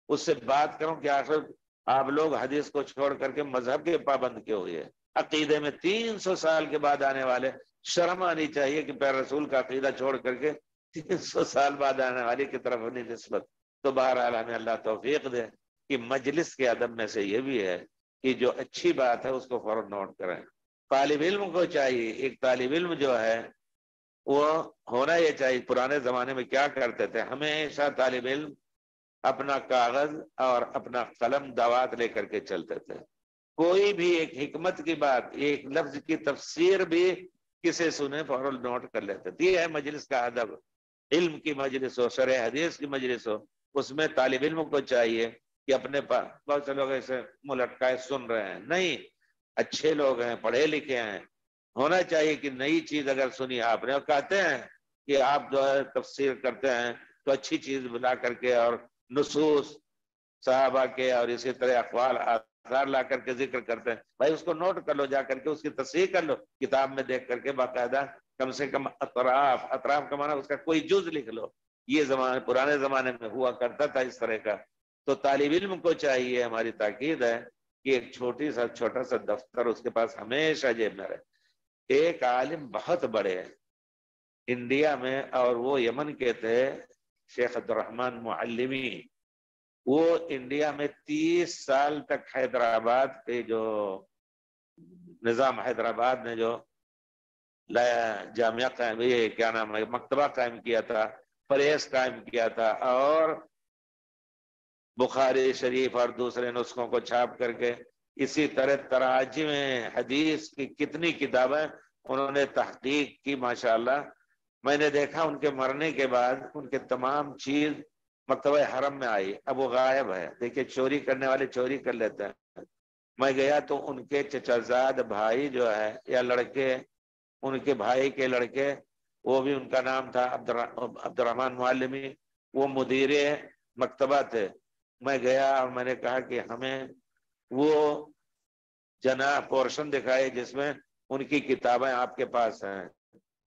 اس سے بات کروں کہ آخر آپ لوگ حدیث کو چھوڑ کر کے مذہب کے پابند کیوں ہوئے؟ عقیدے میں 300 سال کے بعد آنے والے، شرم آنی چاہیے کہ پیارے رسول کا عقیدہ چھوڑ کر کے 300 سال بعد آنے والی کی طرف اپنی نسبت۔ تو بہرحال ہمیں اللہ توفیق دے کہ مجلس کے ادب میں سے یہ بھی ہے کہ جو اچھی بات ہے اس کو فوراً نوٹ کریں۔ طالب علم کو چاہیے، ایک طالب علم جو ہے وہ ہونا یہ چاہیے، پرانے زمانے میں کیا کرتے تھے، ہمیشہ طالب علم اپنا کاغذ اور اپنا قلم دوات لے کر کے چلتے تھے، کوئی بھی ایک حکمت کی بات، ایک لفظ کی تفسیر بھی کسے سنے فوراً نوٹ کر لیتے تھے۔ یہ ہے مجلس کا ادب، علم کی مجلس ہو، شرح حدیث کی مجلس ہو، اس میں طالب علم کو چاہیے کہ اپنے پاس، بہت سے لوگ ایسے منہ لٹکائے سن رہے ہیں، نہیں، اچھے لوگ ہیں، پڑھے لکھے ہیں، ہونا چاہیے کہ نئی چیز اگر سنی آپ نے، اور کہتے ہیں کہ آپ جو ہے تفسیر کرتے ہیں تو اچھی چیز بلا کر کے اور نصوص صحابہ کے اور اسی طرح اقوال آثار لا کر کے ذکر کرتے ہیں، بھائی اس کو نوٹ کر لو، جا کر کے اس کی تصحیح کر لو کتاب میں دیکھ کر کے، باقاعدہ کم سے کم اطراف کا معنی اس کا کوئی جز لکھ لو۔ یہ زمانے پرانے زمانے میں ہوا کرتا تھا اس طرح کا۔ تو طالب علم کو چاہیے، ہماری تاکید ہے کہ ایک چھوٹا سا دفتر اس کے پاس ہمیشہ جیب میں رہے۔ ایک عالم بہت بڑے ہیں انڈیا میں، اور وہ یمن کے تھے، شیخ عبدالرحمن معلمی، وہ انڈیا میں 30 سال تک حیدرآباد کے جو نظام، حیدرآباد نے جو جامعہ قائم، یہ کیا نام ہے، مکتبہ قائم کیا تھا، پریس قائم کیا تھا، اور بخاری شریف اور دوسرے نسخوں کو چھاپ کر کے، اسی طرح تراجم حدیث کی کتنی کتابیں انہوں نے تحقیق کی ماشاءاللہ۔ میں نے دیکھا ان کے مرنے کے بعد ان کے تمام چیز مکتبہ حرم میں آئی، اب وہ غائب ہے۔ دیکھیے چوری کرنے والے چوری کر لیتے ہیں۔ میں گیا تو ان کے چچا زاد بھائی جو ہے یا لڑکے، ان کے بھائی کے لڑکے، وہ بھی ان کا نام تھا عبدالرحمن معلمی، وہ مدیر مکتبہ تھے۔ میں گیا اور میں نے کہا کہ ہمیں وہ جناح پورشن دکھائے جس میں ان کی کتابیں آپ کے پاس ہیں۔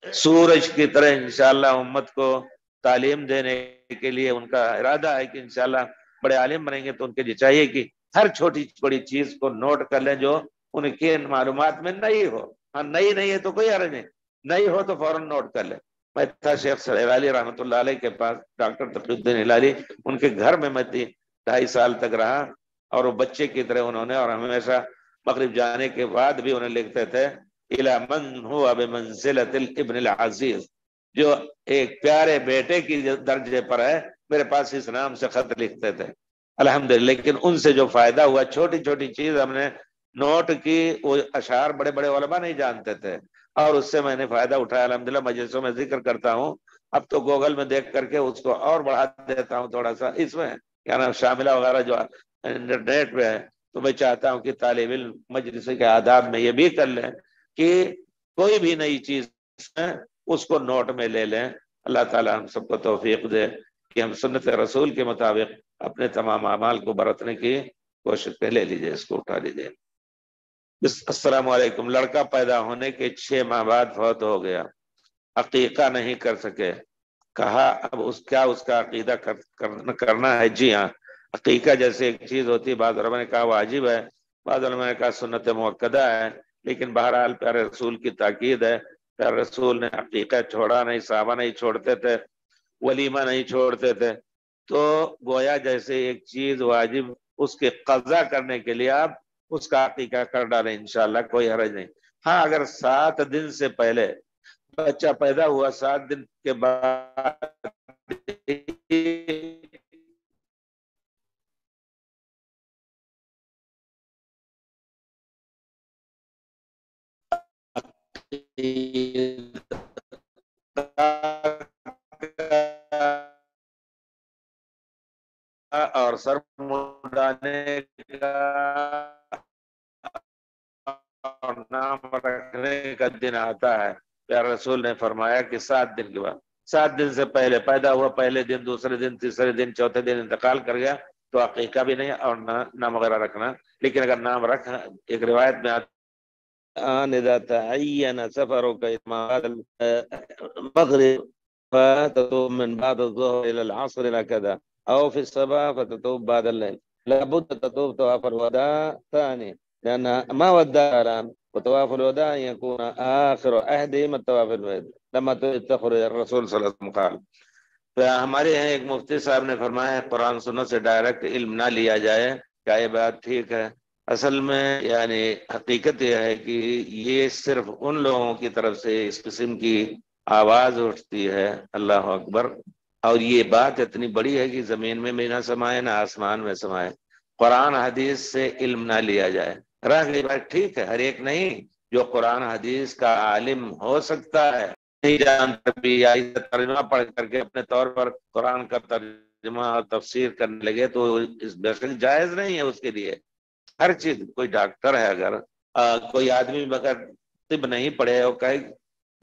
سورج کی طرح انشاءاللہ امت کو تعلیم دینے کے لیے ان کا ارادہ ہے کہ انشاءاللہ بڑے عالم بنیں گے، تو ان کے لیے چاہیے کہ ہر چھوٹی بڑی چیز کو نوٹ کر لیں جو ان کے معلومات میں نہیں ہو۔ ہاں نہیں ہے تو کوئی حرج نہیں ہو تو فوراً نوٹ کر لیں۔ میں تھا شیخ ہلالی رحمۃ اللہ علیہ کے پاس، ڈاکٹر تقی الدین ہلالی، ان کے گھر میں میں 2.5 سال تک رہا، اور وہ بچے کی طرح انہوں نے، اور ہمیشہ مغرب جانے کے بعد بھی انہیں لکھتے تھے الی من هو بمنزلۃ الابن العزیز، جو ایک پیارے بیٹے کی درجے پر ہے، میرے پاس اس نام سے خط لکھتے تھے الحمدللہ۔ لیکن ان سے جو فائدہ ہوا، چھوٹی چھوٹی چیز ہم نے نوٹ کی، وہ اشعار بڑے بڑے علماء نہیں جانتے تھے، اور اس سے میں نے فائدہ اٹھایا الحمدللہ۔ مجلسوں میں ذکر کرتا ہوں، اب تو گوگل میں دیکھ کر کے اس کو اور بڑھا دیتا ہوں تھوڑا سا، اس میں کیا نام شاملہ وغیرہ جو انٹرنیٹ پہ ہے۔ تو میں چاہتا ہوں کہ طالب علم مجلس کے آداب میں یہ بھی کر لیں کہ کوئی بھی نئی چیز ہے اس کو نوٹ میں لے لیں۔ اللہ تعالی ہم سب کو توفیق دے کہ ہم سنت رسول کے مطابق اپنے تمام اعمال کو برتنے کی کوشش پہ لے لیجئے، اس کو اٹھا لیجئے۔ السلام علیکم۔ لڑکا پیدا ہونے کے 6 ماہ بعد فوت ہو گیا، عقیقہ نہیں کر سکے، کہا اب اس کا عقیدہ کرنا ہے؟ جی ہاں، عقیقہ جیسے ایک چیز ہوتی ہے، بعض علماء نے کہا واجب ہے، بعض علماء نے کہا سنت موقدہ ہے، لیکن بہرحال پیارے رسول کی تاکید ہے، پیارے رسول نے عقیقہ چھوڑا نہیں، صحابہ نہیں چھوڑتے تھے، ولیمہ نہیں چھوڑتے تھے، تو گویا جیسے ایک چیز واجب، اس کے قضا کرنے کے لیے آپ اس کا عقیقہ کر ڈالیں، انشاءاللہ کوئی حرج نہیں۔ ہاں اگر 7 دن سے پہلے بچہ پیدا ہوا 7 دن کے بعد اور سر منڈانے کا اور نام رکھنے کا دن آتا ہے. پیارے رسول نے فرمایا کہ 7 دن کے بعد، 7 دن سے پہلے پیدا ہوا، پہلے دن، دوسرے دن، تیسرے دن، چوتھے دن انتقال کر گیا تو عقیقہ بھی نہیں اور نام وغیرہ رکھنا. لیکن اگر نام رکھ، ایک روایت میں اذا تعین سفرك بعد المغرب فتطوب من بعد الظهر الى العصر الى كذا او في الصباح فتطوب بعد الليل لابد تطوب طواف الوداع ثاني لان ما ودع الان وطواف الوداع يكون اخر عهدهم الطواف البيت لما تخرج الرسول صلى الله عليه وسلم قال. ہمارے یہاں ایک مفتی صاحب نے فرمایا قرآن سنت سے ڈائریکٹ علم نہ لیا جائے. کیا یہ بات ٹھیک ہے؟ اصل میں یعنی حقیقت یہ ہے کہ یہ صرف ان لوگوں کی طرف سے اس قسم کی آواز اٹھتی ہے، اللہ اکبر، اور یہ بات اتنی بڑی ہے کہ زمین میں بھی نہ سمائے نہ آسمان میں سمائے. قرآن حدیث سے علم نہ لیا جائے. رہ گئی بات ٹھیک ہے، ہر ایک نہیں جو قرآن حدیث کا عالم ہو سکتا ہے نہیں جانتا بھی یا ترجمہ پڑھ کر کے اپنے طور پر قرآن کا ترجمہ اور تفسیر کرنے لگے تو اس بشک جائز نہیں ہے اس کے لیے. ہر چیز، کوئی ڈاکٹر ہے اگر کوئی آدمی بغیر طب نہیں پڑھے اور کہیں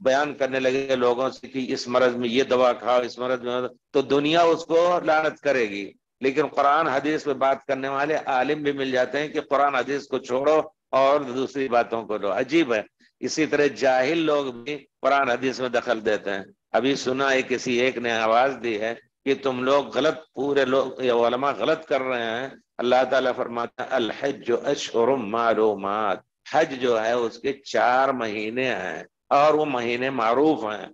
بیان کرنے لگے لوگوں سے کہ اس مرض میں یہ دوا کھاؤ، اس مرض میں، تو دنیا اس کو لعنت کرے گی. لیکن قرآن حدیث پہ بات کرنے والے عالم بھی مل جاتے ہیں کہ قرآن حدیث کو چھوڑو اور دوسری باتوں کو لو. عجیب ہے. اسی طرح جاہل لوگ بھی قرآن حدیث میں دخل دیتے ہیں. ابھی سنا ہے کسی ایک نے آواز دی ہے کہ تم لوگ غلط، پورے لوگ یا علماء غلط کر رہے ہیں. اللہ تعالیٰ فرماتا ہے الحج اشہر معلومات، حج جو ہے اس کے 4 مہینے ہیں اور وہ مہینے معروف ہیں.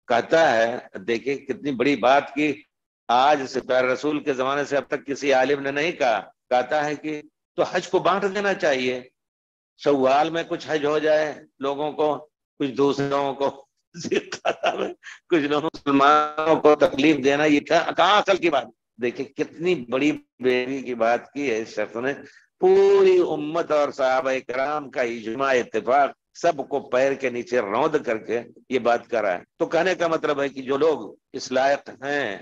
کہتا ہے، دیکھیں کتنی بڑی بات کی. آج سے پیارے رسول کے زمانے سے اب تک کسی عالم نے نہیں کہا. کہتا ہے کہ تو حج کو بانٹ دینا چاہیے. شوال میں کچھ حج ہو جائے لوگوں کو، کچھ دوسروں کو کچھ لوگوں مسلمانوں کو تکلیف دینا، یہ کہاں عقل کی بات. دیکھیں کتنی بڑی بیوی کی بات کی ہے اس شخص نے. پوری امت اور صحابہ کرام کا اجماع اتفاق سب کو پیر کے نیچے روند کر کے یہ بات کرا ہے. تو کہنے کا مطلب ہے کہ جو لوگ اس لائق ہیں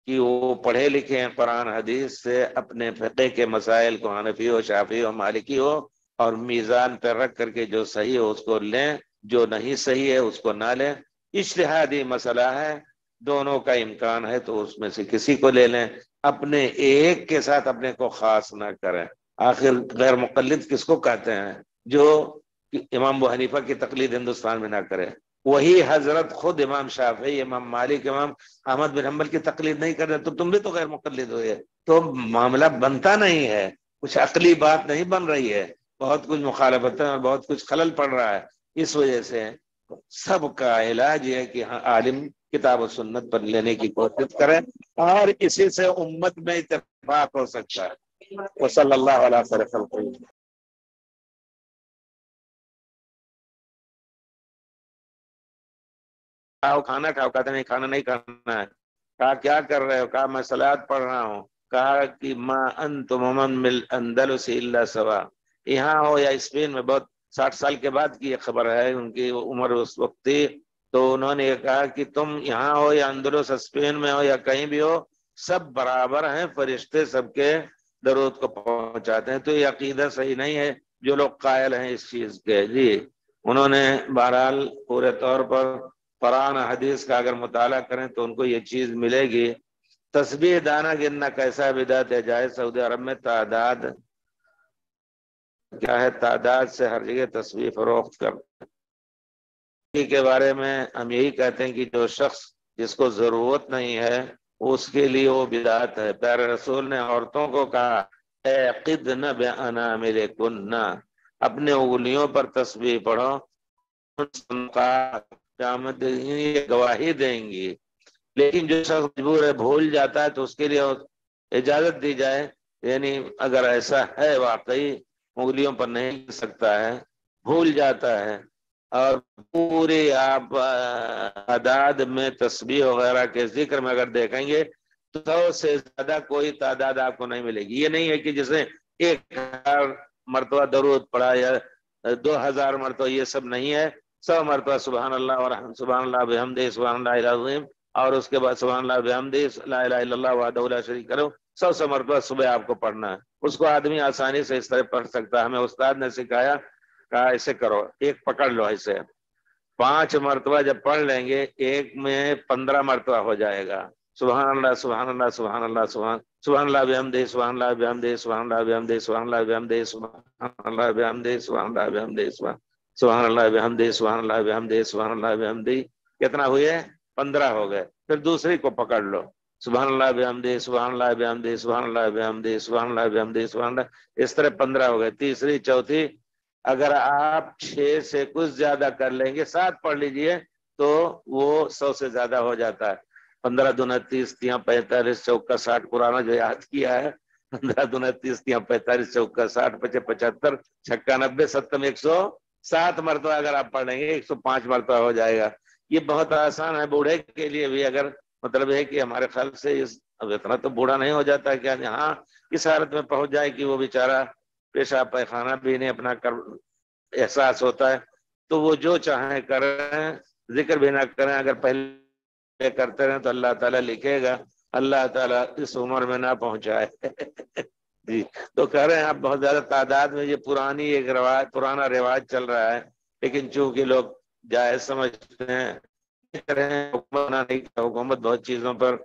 کہ وہ پڑھے لکھے ہیں قرآن حدیث سے، اپنے فقہ کے مسائل کو حنفی ہو، شافعی ہو، مالکی ہو، اور میزان پر رکھ کر کے جو صحیح ہو اس کو لیں، جو نہیں صحیح ہے اس کو نہ لیں. اجتہادی مسئلہ ہے، دونوں کا امکان ہے تو اس میں سے کسی کو لے لیں. اپنے ایک کے ساتھ اپنے کو خاص نہ کریں. آخر غیر مقلد کس کو کہتے ہیں؟ جو امام ابو حنیفہ کی تقلید ہندوستان میں نہ کرے. وہی حضرت خود امام شافعی، امام مالک، امام احمد بن حنبل کی تقلید نہیں کر رہے تو تم بھی تو غیر مقلد ہوئے. تو معاملہ بنتا نہیں ہے، کچھ عقلی بات نہیں بن رہی ہے، بہت کچھ مخالفتیں اور بہت کچھ خلل پڑ رہا ہے. اس وجہ سے سب کا علاج یہ ہے کہ ہاں عالم کتاب و سنت پر لینے کی کوشش کریں اور اسی سے امت میں اتفاق ہو سکتا ہے. وصلی اللہ علیہ وسلم. کھانا کھاؤ، کہتے نہیں کھانا نہیں کھانا ہے. کہا کیا کر رہے ہو؟ کہا میں صلوات پڑھ رہا ہوں. کہا کہ ما انتم من بالاندلس الا سوا. یہاں ہو یا اسپین میں، بہت 60 سال کے بعد کی یہ خبر ہے، ان کی عمر اس وقت تھی. تو انہوں نے یہ کہا کہ تم یہاں ہو یا اندلس اسپین میں ہو یا کہیں بھی ہو، سب برابر ہیں، فرشتے سب کے درود کو پہنچاتے ہیں. تو یہ عقیدہ صحیح نہیں ہے جو لوگ قائل ہیں اس چیز کے. جی انہوں نے بہرحال پورے طور پر قرآن حدیث کا اگر مطالعہ کریں تو ان کو یہ چیز ملے گی. تسبیح دانہ گننا کیسا بدعت ہے؟ جائے سعودی عرب میں تعداد کیا ہے؟ تعداد سے ہر جگہ تسبیح فروخت کر کے بارے میں ہم یہی کہتے ہیں کہ جو شخص جس کو ضرورت نہیں ہے اس کے لیے وہ بدعت ہے. پیارے رسول نے عورتوں کو کہا اعقدن باناملکن، اپنے انگلیوں پر تسبیح پڑھو، قیامت یہ گواہی دیں گی. لیکن جو شخص مجبور ہے، بھول جاتا ہے، تو اس کے لیے اجازت دی جائے. یعنی اگر ایسا ہے واقعی انگلیوں پر نہیں کر سکتا ہے، بھول جاتا ہے، اور پورے آپ تعداد میں تسبیح وغیرہ کے ذکر میں اگر دیکھیں گے تو 100 سے زیادہ کوئی تعداد آپ کو نہیں ملے گی. یہ نہیں ہے کہ جسے 1000 مرتبہ درود پڑھا یا 2000 مرتبہ، یہ سب نہیں ہے. 100 مرتبہ سبحان اللہ اور سبحان اللہ بحمدہ سبحان اللہ العظیم، اور اس کے بعد سبحان اللہ بحمدہ لا الہ الا اللہ وحدہ لا شریک لہ 100 مرتبہ صبح آپ کو پڑھنا ہے. اس کو آدمی آسانی سے اس طرح پڑھ سکتا ہے. ہمیں استاد نے سکھایا، کہا ایسے کرو، ایک پکڑ لو ایسے 5 مرتبہ جب پڑھ لیں گے ایک میں 15 مرتبہ ہو جائے گا. سبحان اللہ سبحان اللہ سبحان اللہ سبحان اللہ بحمدہ سبحان اللہ بحمدہ سبحان اللہ بحمدہ سبحان اللہ بحمدہ سبحان اللہ بحمدہ سبحان اللہ بحمدہ سبحان اللہ بحمدہ سبحان اللہ بحمدہ سبحان اللہ بحمدہ. کتنا ہوئے؟ 15 ہو گئے. پھر دوسری کو پکڑ لو، سبحان اللہ بحمدہ سبحان اللہ بحمدہ سبحان اللہ بحمدہ سبحان اللہ بحمدہ سبحان اللہ. اس طرح 15 ہو گئے. تیسری چوتھی اگر آپ 6 سے کچھ زیادہ کر لیں گے، 7 پڑھ لیجئے تو وہ 100 سے زیادہ ہو جاتا ہے. 15 دو 30 3 45 چوکا 60 پرانا جو یاد کیا ہے. 15 دو 30 3 45 چوکا 60 55 75 چھکا 90 ستم 107 مرتبہ اگر آپ پڑھ لیں گے 105 مرتبہ ہو جائے گا. یہ بہت آسان ہے. بوڑھے کے لیے بھی اگر مطلب ہے کہ ہمارے خیال سے اب اتنا تو بوڑھا نہیں ہو جاتا ہے کیا، ہاں اس حالت میں پہنچ جائے کہ وہ بیچارہ پیشاب پیخانہ بھی نہیں اپنا کر احساس ہوتا ہے تو وہ جو چاہیں کریں، ذکر بھی نہ کریں، اگر پہلے کرتے رہیں تو اللہ تعالیٰ لکھے گا. اللہ تعالیٰ اس عمر میں نہ پہنچائے. جی تو کہہ رہے ہیں آپ بہت زیادہ تعداد میں، یہ پرانی ایک رواج، پرانا رواج چل رہا ہے، لیکن چونکہ لوگ جائز سمجھتے ہیں. حکومت بہت چیزوں پر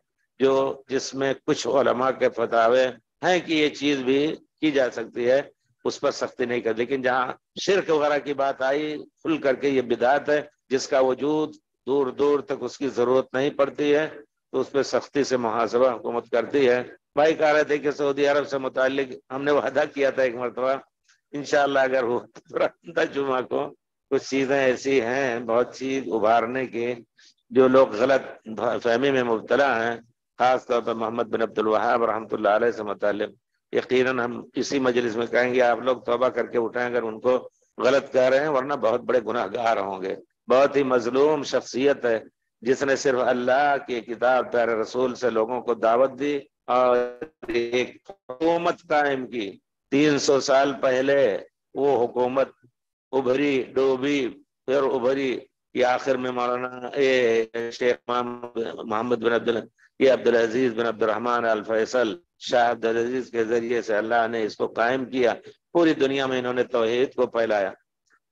جس میں کچھ علماء کے فتاوے ہیں کہ یہ چیز بھی کی جا سکتی ہے، اس پر سختی نہیں کر. لیکن جہاں شرک وغیرہ کی بات آئی کھل کر کے، یہ بدعت ہے جس کا وجود دور دور تک اس کی ضرورت نہیں پڑتی ہے، تو اس پہ سختی سے محاسبہ حکومت کرتی ہے. بھائی کہہ رہے تھے کہ سعودی عرب سے متعلق ہم نے وعدہ کیا تھا ایک مرتبہ، انشاءاللہ اگر ہو تو جمعہ کو کچھ چیزیں ایسی ہیں بہت چیز ابھارنے کی جو لوگ غلط فہمی میں مبتلا ہیں، خاص طور پر محمد بن عبد الوہاب رحمۃ اللہ علیہ سے متعلق. یقیناً ہم اسی مجلس میں کہیں گے آپ لوگ توبہ کر کے اٹھیں اگر ان کو غلط کہہ رہے ہیں، ورنہ بہت بڑے گناہ گار ہوں گے. بہت ہی مظلوم شخصیت ہے جس نے صرف اللہ کی کتاب پیارے رسول سے لوگوں کو دعوت دی اور ایک حکومت قائم کی. 300 سال پہلے وہ حکومت ابھری ڈوبی پھر ابھری، یہ آخر میں مولانا شیخ محمد بن عبدالعزیز بن عبد الرحمن الفیصل شاہ عبدالعزیز کے ذریعے سے اللہ نے اس کو قائم کیا. پوری دنیا میں انہوں نے توحید کو پھیلایا.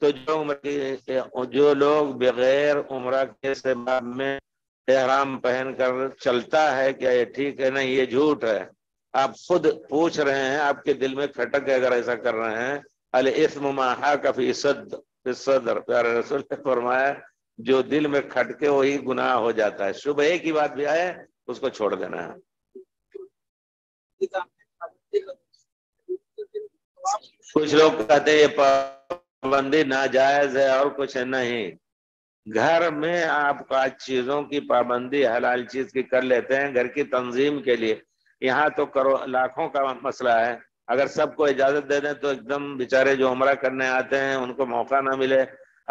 تو جو لوگ بغیر عمرہ کے سبب میں احرام پہن کر چلتا ہے، کیا یہ ٹھیک ہے؟ نہیں، یہ جھوٹ ہے. آپ خود پوچھ رہے ہیں، آپ کے دل میں کھٹک ہے اگر ایسا کر رہے ہیں. الاثم ما حاک فی الصدر، پیارے رسول نے فرمایا جو دل میں کھٹکے وہی گناہ ہو جاتا ہے. شبہے کی بات بھی آئے اس کو چھوڑ دینا ہے. کچھ لوگ کہتے ہیں یہ پابندی ناجائز ہے اور کچھ نہیں. گھر میں آپ کا چیزوں کی پابندی حلال چیز کی کر لیتے ہیں گھر کی تنظیم کے لیے، یہاں تو لاکھوں کا مسئلہ ہے. اگر سب کو اجازت دے دیں تو ایک دم بیچارے جو عمرہ کرنے آتے ہیں ان کو موقع نہ ملے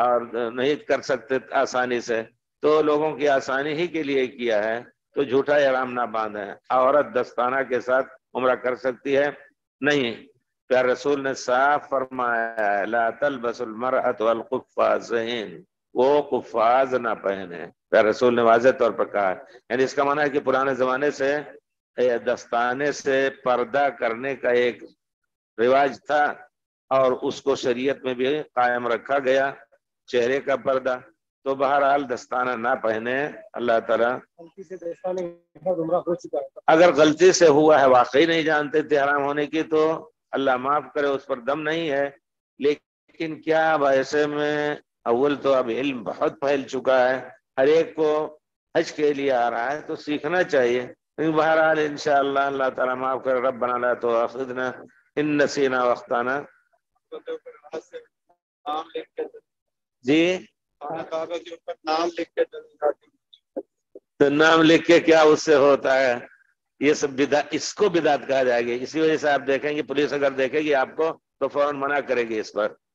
اور نہیں کر سکتے آسانی سے. تو لوگوں کی آسانی ہی کے لیے کیا ہے، تو جھوٹا احرام نہ باندھیں. عورت دستانہ کے ساتھ عمرہ کر سکتی ہے؟ نہیں. پیارے رسول نے صاف فرمایا لا تلبس المرأة القفازین، وہ قفاز نہ پہنے. پیارے رسول نے واضح طور پر کہا. یعنی اس کا معنی ہے کہ پرانے زمانے سے دستانے سے پردہ کرنے کا ایک رواج تھا اور اس کو شریعت میں بھی قائم رکھا گیا، چہرے کا پردہ. تو بہرحال دستانہ نہ پہنے. اللہ تعالیٰ اگر غلطی سے ہوا ہے، واقعی نہیں جانتے تھے حرام ہونے کی، تو اللہ معاف کرے، اس پر دم نہیں ہے. لیکن کیا اب ایسے میں اول تو اب علم بہت پھیل چکا ہے، ہر ایک کو حج کے لیے آ رہا ہے تو سیکھنا چاہیے. بہرحال انشاءاللہ اللہ تعالیٰ معاف کرے. ربنا لا تؤاخذنا ان نسینا واخطانا. جی تو نام لکھ کے کیا اس سے ہوتا ہے؟ یہ سب بدعت، اس کو بدعت کہا جائے گی. اسی وجہ سے آپ دیکھیں گے پولیس اگر دیکھے گی آپ کو تو فوراً منع کرے گی اس پر.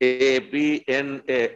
APNA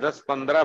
10-15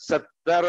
70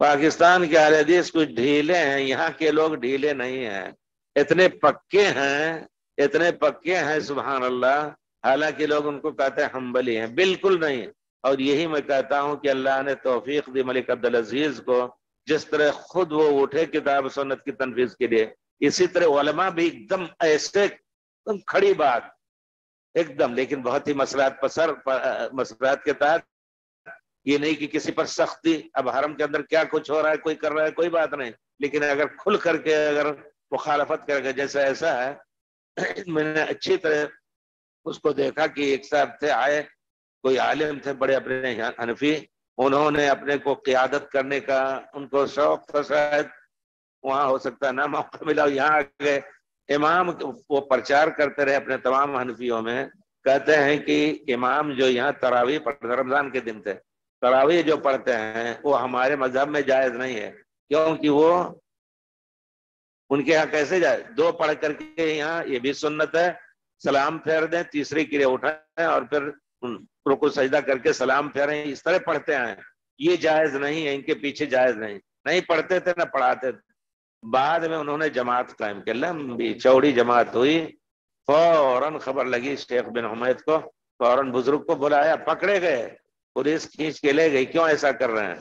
پاکستان کے اہل حدیث کچھ ڈھیلے ہیں، یہاں کے لوگ ڈھیلے نہیں ہیں، اتنے پکے ہیں سبحان اللہ، حالانکہ لوگ ان کو کہتے ہیں حنبلی ہیں، بالکل نہیں۔ اور یہی میں کہتا ہوں کہ اللہ نے توفیق دی ملک عبدالعزیز کو، جس طرح خود وہ اٹھے کتاب سنت کی تنفیذ کے لیے، اسی طرح علماء بھی ایک دم ایسے کھڑی بات ایک دم، لیکن بہت ہی مسئلات کے تحت، یہ نہیں کہ کسی پر سختی۔ اب حرم کے اندر کیا کچھ ہو رہا ہے، کوئی کر رہا ہے، کوئی بات نہیں، لیکن اگر کھل کر کے اگر مخالفت کرے گا، جیسا ایسا ہے میں نے اچھی طرح اس کو دیکھا کہ ایک صاحب تھے آئے، کوئی عالم تھے بڑے اپنے حنفی، انہوں نے اپنے کو قیادت کرنے کا ان کو شوق تھا، شاید وہاں ہو سکتا ہے نہ موقع ملا، یہاں آ گئے امام، وہ پرچار کرتے رہے اپنے تمام حنفیوں میں، کہتے ہیں کہ امام جو یہاں تراویح پڑھتے، رمضان کے دن تھے، تراویح جو پڑھتے ہیں وہ ہمارے مذہب میں جائز نہیں ہے، کیونکہ وہ ان کے یہاں کیسے جائے، دو پڑھ کر کے یہاں یہ بھی سنت ہے، سلام پھیر دیں، تیسری کے لیے اٹھائیں اور پھر رکوع سجدہ کر کے سلام پھیریں، اس طرح پڑھتے ہیں، یہ جائز نہیں ہے، ان کے پیچھے جائز نہیں پڑھتے تھے نہ پڑھاتے تھے۔ بعد میں انہوں نے جماعت قائم کی، لمبی چوڑی جماعت ہوئی، فوراً خبر لگی شیخ بن حمید کو، فوراً بزرگ کو بلایا، پکڑے گئے، پولیس کھینچ کے لے گئی، کیوں ایسا کر رہے ہیں؟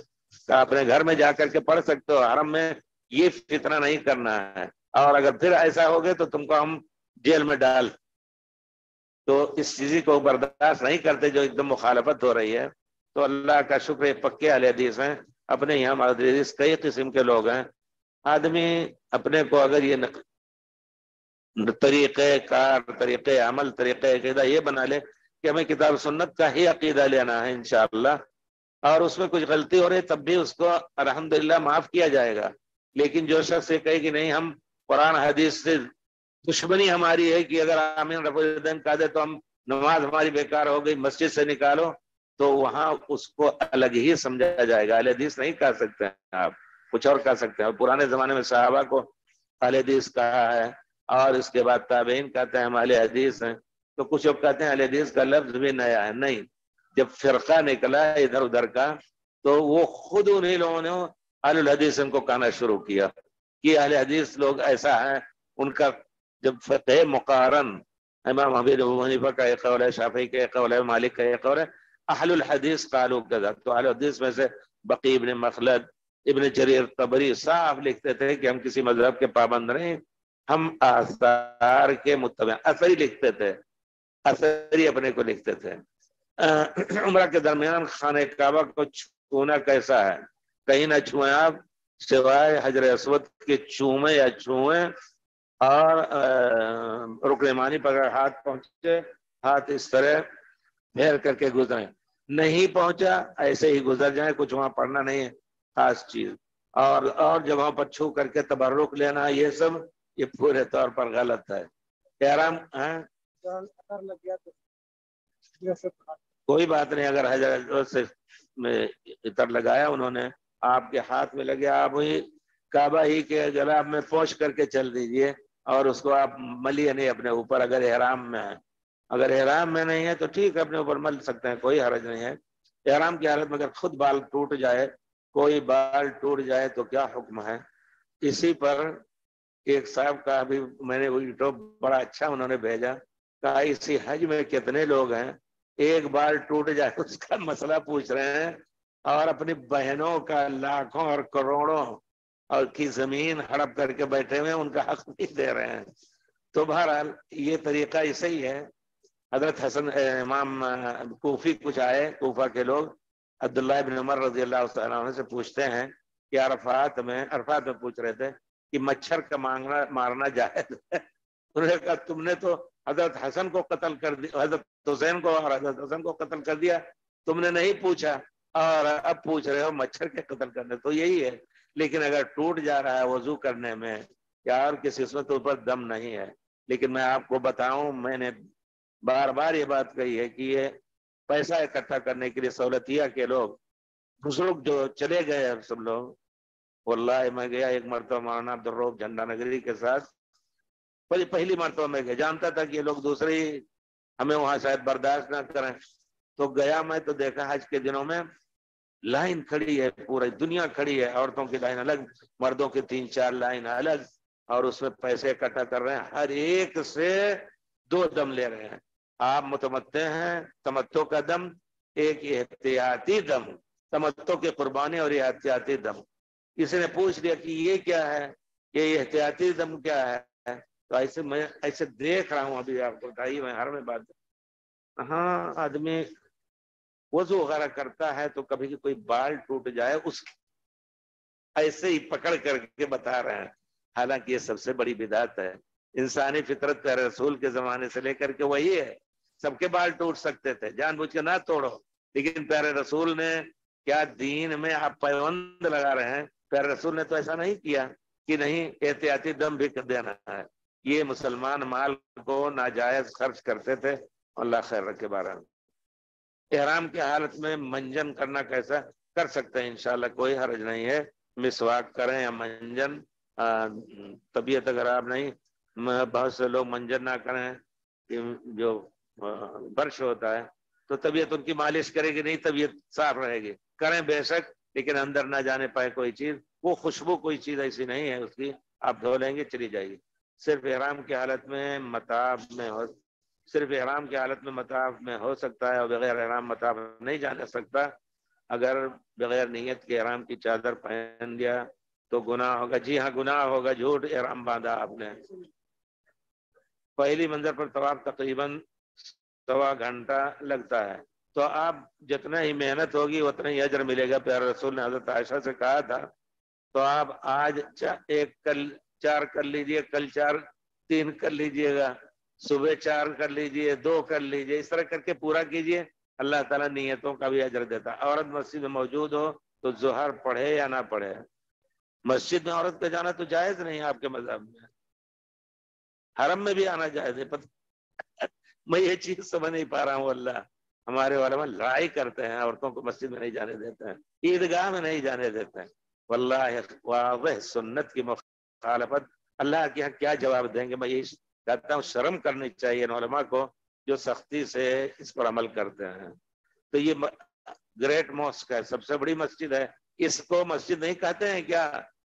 کہا اپنے گھر میں جا کر کے پڑھ سکتے ہو، حرم میں یہ فتنہ نہیں کرنا ہے، اور اگر پھر ایسا ہو گئے تو تم کو ہم جیل میں ڈال، تو اس چیز کو برداشت نہیں کرتے جو ایک دم مخالفت ہو رہی ہے۔ تو اللہ کا شکر ہے پکے اہل حدیث ہیں، اپنے یہاں اہل حدیث کئی قسم کے لوگ ہیں، آدمی اپنے کو اگر یہ طریقے کار، طریقے عمل، طریقے عقیدہ یہ بنا لے کہ ہمیں کتاب سنت کا ہی عقیدہ لینا ہے انشاءاللہ، اور اس میں کچھ غلطی ہو رہی تب بھی اس کو الحمدللہ معاف کیا جائے گا، لیکن جو شخص یہ کہے کہ نہیں ہم قرآن حدیث سے دشمنی ہماری ہے کہ اگر آمین رب الدین کہہ دے تو ہم نماز ہماری بیکار ہو گئی، مسجد سے نکالو، تو وہاں اس کو الگ ہی سمجھا جائے گا، اہل حدیث نہیں کہہ سکتے ہیں آپ، کچھ اور کہہ سکتے ہیں۔ پرانے زمانے میں صحابہ کو اہل حدیث کہا ہے، اور اس کے بعد تابعین کہتے ہیں ہم اہل حدیث ہیں، تو کچھ لوگ کہتے ہیں اہل حدیث کا لفظ بھی نیا ہے، نہیں، جب فرقہ نکلا ادھر ادھر کا تو وہ خود انہیں لوگوں نے اہل الحدیث ان کو کہنا شروع کیا کہ اہل حدیث لوگ ایسا ہے، ان کا جب فقہ مقارن، امام ابو حنیفہ کا ایک قول ہے، شافعی کا ایک قول ہے، مالک کا ایک قول ہے، اہل الحدیث قالوا کذا، تو اہل الحدیث میں سے بقی ابن مخلد، ابن جریر طبری صاف لکھتے تھے کہ ہم کسی مذہب کے پابند نہیں، ہم آثار کے متبع، اثری لکھتے تھے، اثری اپنے کو لکھتے تھے۔ عمرہ کے درمیان خانہ کعبہ کو چھونا کیسا ہے؟ کہیں نہ چھوئیں آپ، سوائے حجر اسود کے چومیں یا چھوئیں، اور رکن یمانی پر ہاتھ پہنچے، ہاتھ اس طرح پھیر کر کے گزریں، نہیں پہنچا ایسے ہی گزر جائیں، کچھ وہاں پڑھنا نہیں ہے خاص چیز، اور جگہوں پر چھو کر کے تبرک لینا، یہ سب یہ پورے طور پر غلط ہے۔ احرام کوئی بات نہیں، اگر حجر سے عطر لگایا انہوں نے، آپ کے ہاتھ میں لگے، آپ وہی کعبہ ہی کے جلاب میں پہنچ کر کے چل دیجئے، اور اس کو آپ ملیے نہیں اپنے اوپر، اگر احرام میں ہے، اگر احرام میں نہیں ہے تو ٹھیک ہے اپنے اوپر مل سکتے ہیں، کوئی حرج نہیں ہے۔ احرام کی حالت میں اگر خود بال ٹوٹ جائے، کوئی بال ٹوٹ جائے تو کیا حکم ہے؟ اسی پر ایک صاحب کا ابھی میں نے وہ یوٹیوب بڑا اچھا انہوں نے بھیجا، کہا اسی حج میں کتنے لوگ ہیں ایک بال ٹوٹ جائے اس کا مسئلہ پوچھ رہے ہیں، اور اپنی بہنوں کا لاکھوں اور کروڑوں اور کی زمین ہڑپ کر کے بیٹھے ہوئے، ان کا حق نہیں دے رہے ہیں۔ تو بہرحال یہ طریقہ ایسے ہی ہے۔ حضرت حسن امام کوفی کچھ آئے، کوفہ کے لوگ عبداللہ ابن عمر رضی اللہ عنہ سے پوچھتے ہیں کہ عرفات میں پوچھ رہے تھے کہ مچھر کا مارنا جائز ہے؟ انہوں نے کہا تم نے تو حضرت حسن کو قتل کر دیا، حضرت حسین کو اور حضرت حسن کو قتل کر دیا، تم نے نہیں پوچھا، اور اب پوچھ رہے ہو مچھر کے قتل کرنے، تو یہی ہے۔ لیکن اگر ٹوٹ جا رہا ہے وضو کرنے میں یا اور کسی اس میں تو اوپر دم نہیں ہے۔ لیکن میں آپ کو بتاؤں، میں نے بار بار یہ بات کہی ہے کہ یہ پیسہ اکٹھا کرنے کے لیے سہولتیہ کے لوگ، بزرگ جو چلے گئے سب لوگ، واللہ میں گیا ایک مرتبہ مولانا عبدالرؤف جھنڈا نگری کے ساتھ، پہلی مرتبہ میں گیا، جانتا تھا کہ یہ لوگ دوسرے ہمیں وہاں شاید برداشت نہ کریں، تو گیا میں تو دیکھا حج کے دنوں میں لائن کھڑی ہے، پوری دنیا کھڑی ہے، عورتوں کی لائن الگ، مردوں کی 3-4 لائن الگ، اور اس میں پیسے اکٹھا کر رہے ہیں، ہر ایک سے 2 دم لے رہے ہیں۔ آپ متمتع ہیں، تمتع کا دم، ایک احتیاطی دم، تمتع کی قربانی اور احتیاطی دم۔ کسی نے پوچھ لیا کہ یہ کیا ہے، یہ احتیاطی دم کیا ہے، تو ایسے میں ایسے دیکھ رہا ہوں ابھی آپ کو بتائیے، میں ہر میں بات، ہاں آدمی وضو وغیرہ کرتا ہے تو کبھی کوئی بال ٹوٹ جائے، اس ایسے ہی پکڑ کر کے بتا رہے ہیں، حالانکہ یہ سب سے بڑی بدعت ہے۔ انسانی فطرت پیارے رسول کے زمانے سے لے کر کے وہی ہے، سب کے بال ٹوٹ سکتے تھے، جان بوجھ کے نہ توڑو، لیکن پیارے رسول نے کیا دین میں آپ پیوند لگا رہے ہیں، پیارے رسول نے تو ایسا نہیں کیا کہ نہیں احتیاطی دم بھی دینا ہے۔ یہ مسلمان مال کو ناجائز خرچ کرتے تھے، اللہ خیر رکھے بارہ۔ احرام کی حالت میں منجن کرنا کیسا؟ کر سکتے ہیں انشاءاللہ، کوئی حرج نہیں ہے، مسواک کریں یا منجن، طبیعت اگر آپ نہیں، بہت سے لوگ منجن نہ کریں، جو برش ہوتا ہے تو طبیعت ان کی مالش کرے گی نہیں، طبیعت صاف رہے گی، کریں بے شک، لیکن اندر نہ جانے پائے کوئی چیز، وہ خوشبو کوئی چیز ایسی نہیں ہے اس کی، آپ دھو لیں گے چلی جائے گی۔ صرف احرام کی حالت میں مطاف میں ہو، صرف احرام کی حالت میں مطاف میں ہو سکتا ہے، اور بغیر احرام مطاف نہیں جا سکتا۔ اگر بغیر نیت کے احرام کی چادر پہن لیا تو گناہ ہوگا؟ جی ہاں گناہ ہوگا، جھوٹ احرام باندھا آپ نے۔ پہلی منزل پر طواف تقریباً 1.25 گھنٹہ لگتا ہے، تو آپ جتنا ہی محنت ہوگی اتنا ہی اجر ملے گا۔ پیارے رسول نے حضرت عائشہ سے کہا تھا، تو آپ آج کل 4 کر لیجئے، کل 3 کر لیجئے گا، صبح 4 کر لیجئے، 2 کر لیجئے، اس طرح کر کے پورا کیجئے، اللہ تعالیٰ نیتوں کا بھی اجر دیتا۔ عورت مسجد میں موجود ہو تو ظہر پڑھے یا نہ پڑھے؟ مسجد میں عورت کا جانا تو جائز نہیں ہے آپ کے مذہب میں، حرم میں بھی آنا جائز ہے۔ میں یہ چیز سمجھ نہیں پا رہا ہوں، اللہ ہمارے علماء لڑائی کرتے ہیں، عورتوں کو مسجد میں نہیں جانے دیتے ہیں، عیدگاہ میں نہیں جانے دیتے ہیں، واللہ واضح سنت کی مخالفت، اللہ کے یہاں کیا جواب دیں گے؟ میں یہ کہتا ہوں شرم کرنی چاہیے ان علماء کو جو سختی سے اس پر عمل کرتے ہیں۔ تو یہ گریٹ ماسک ہے، سب سے بڑی مسجد ہے، اس کو مسجد نہیں کہتے ہیں کیا؟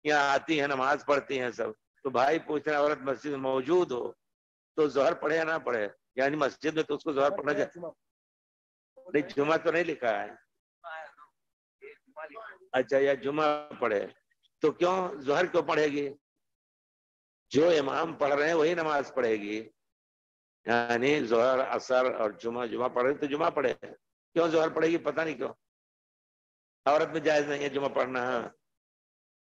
یہاں آتی ہیں نماز پڑھتی ہیں سب، تو بھائی پوچھ رہے ہیں عورت مسجد میں موجود ہو تو ظہر پڑھے یا نہ پڑھے؟ یعنی مسجد میں تو اس کو ظہر پڑھنا چاہیے، نہیں جمعہ تو نہیں لکھا ہے، اچھا یا جمعہ پڑھے تو کیوں ظہر کیوں پڑھے گی؟ جو امام پڑھ رہے ہیں وہی نماز پڑھے گی، یعنی ظہر عصر اور جمعہ پڑھ رہے تو جمعہ پڑھے، کیوں ظہر پڑھے گی؟ پتہ نہیں کیوں۔ عورت میں جائز نہیں ہے جمعہ پڑھنا،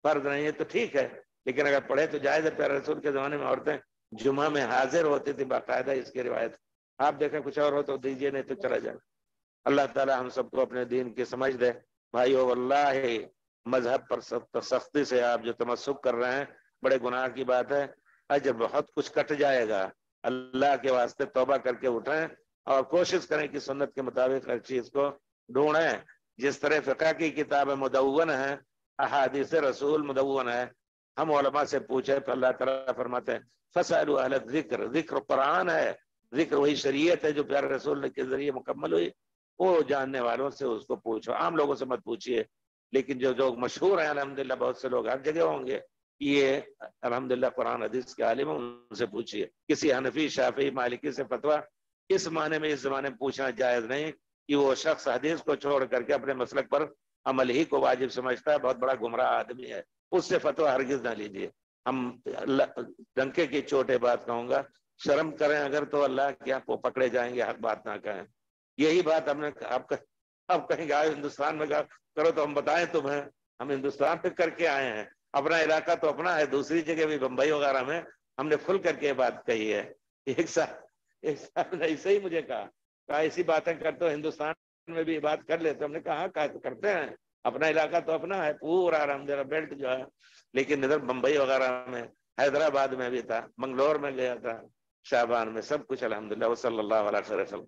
فرض نہیں ہے تو ٹھیک ہے، لیکن اگر پڑھے تو جائز ہے۔ پیارے رسول کے زمانے میں عورتیں جمعہ میں حاضر ہوتی تھی، باقاعدہ اس کی روایت، آپ دیکھیں کچھ اور ہو تو دیجیے، نہیں تو چلا جائے۔ اللہ تعالی ہم سب کو اپنے دین کی سمجھ دے۔ بھائیو واللہ مذہب پر سختی سے آپ جو تمسک کر رہے ہیں بڑے گناہ کی بات ہے، اجر بہت کچھ کٹ جائے گا، اللہ کے واسطے توبہ کر کے اٹھیں اور کوشش کریں کہ سنت کے مطابق ہر چیز کو ڈھونڈیں۔ جس طرح فقہ کی کتاب مدون ہے، احادیث رسول مدون ہے، ہم علماء سے پوچھے تو اللہ تعالیٰ فرماتے ہیں فَاسْأَلُوا أَهْلَ الذِّكْرِ، ذکر قرآن ہے، ذکر وہی شریعت ہے جو پیارے رسول کے ذریعے مکمل ہوئی، وہ جاننے والوں سے اس کو پوچھو، عام لوگوں سے مت پوچھیے، لیکن جو لوگ مشہور ہیں الحمدللہ، بہت سے لوگ ہر جگہ ہوں گے، یہ الحمدللہ قرآن حدیث کے عالم ہیں، ان سے پوچھیے۔ کسی حنفی شافعی مالکی سے فتویٰ اس معنی میں اس زمانے میں پوچھنا جائز نہیں کہ وہ شخص حدیث کو چھوڑ کر کے اپنے مسلک پر عمل ہی کو واجب سمجھتا ہے، بہت بڑا گمراہ آدمی ہے، اس سے فتویٰ ہرگز نہ لیجیے۔ ہم ڈنکے کی چوٹے بات کہوں گا، شرم کریں اگر تو اللہ کے آپ کو پکڑے جائیں گے، حق بات نہ کہیں۔ یہی بات ہم نے آپ کہیں گے ہندوستان میں کرو تو ہم بتائیں تمہیں، ہم ہندوستان پہ کر کے آئے ہیں، اپنا علاقہ تو اپنا ہے، دوسری جگہ بھی بمبئی وغیرہ میں ہم نے کھل کر کے بات کہی ہے۔ ایک صاحب نے ایسے ہی مجھے کہا ایسی باتیں کرتے ہو، ہندوستان میں بھی بات کر لیتے، ہم نے کہا کرتے ہیں، اپنا علاقہ تو اپنا ہے پورا الحمدللہ بیلٹ جو ہے، لیکن ادھر بمبئی وغیرہ میں، حیدرآباد میں بھی تھا، منگلور میں گیا تھا، شعبان میں، سب کچھ الحمدللہ، وصلی اللہ علیہ وسلم۔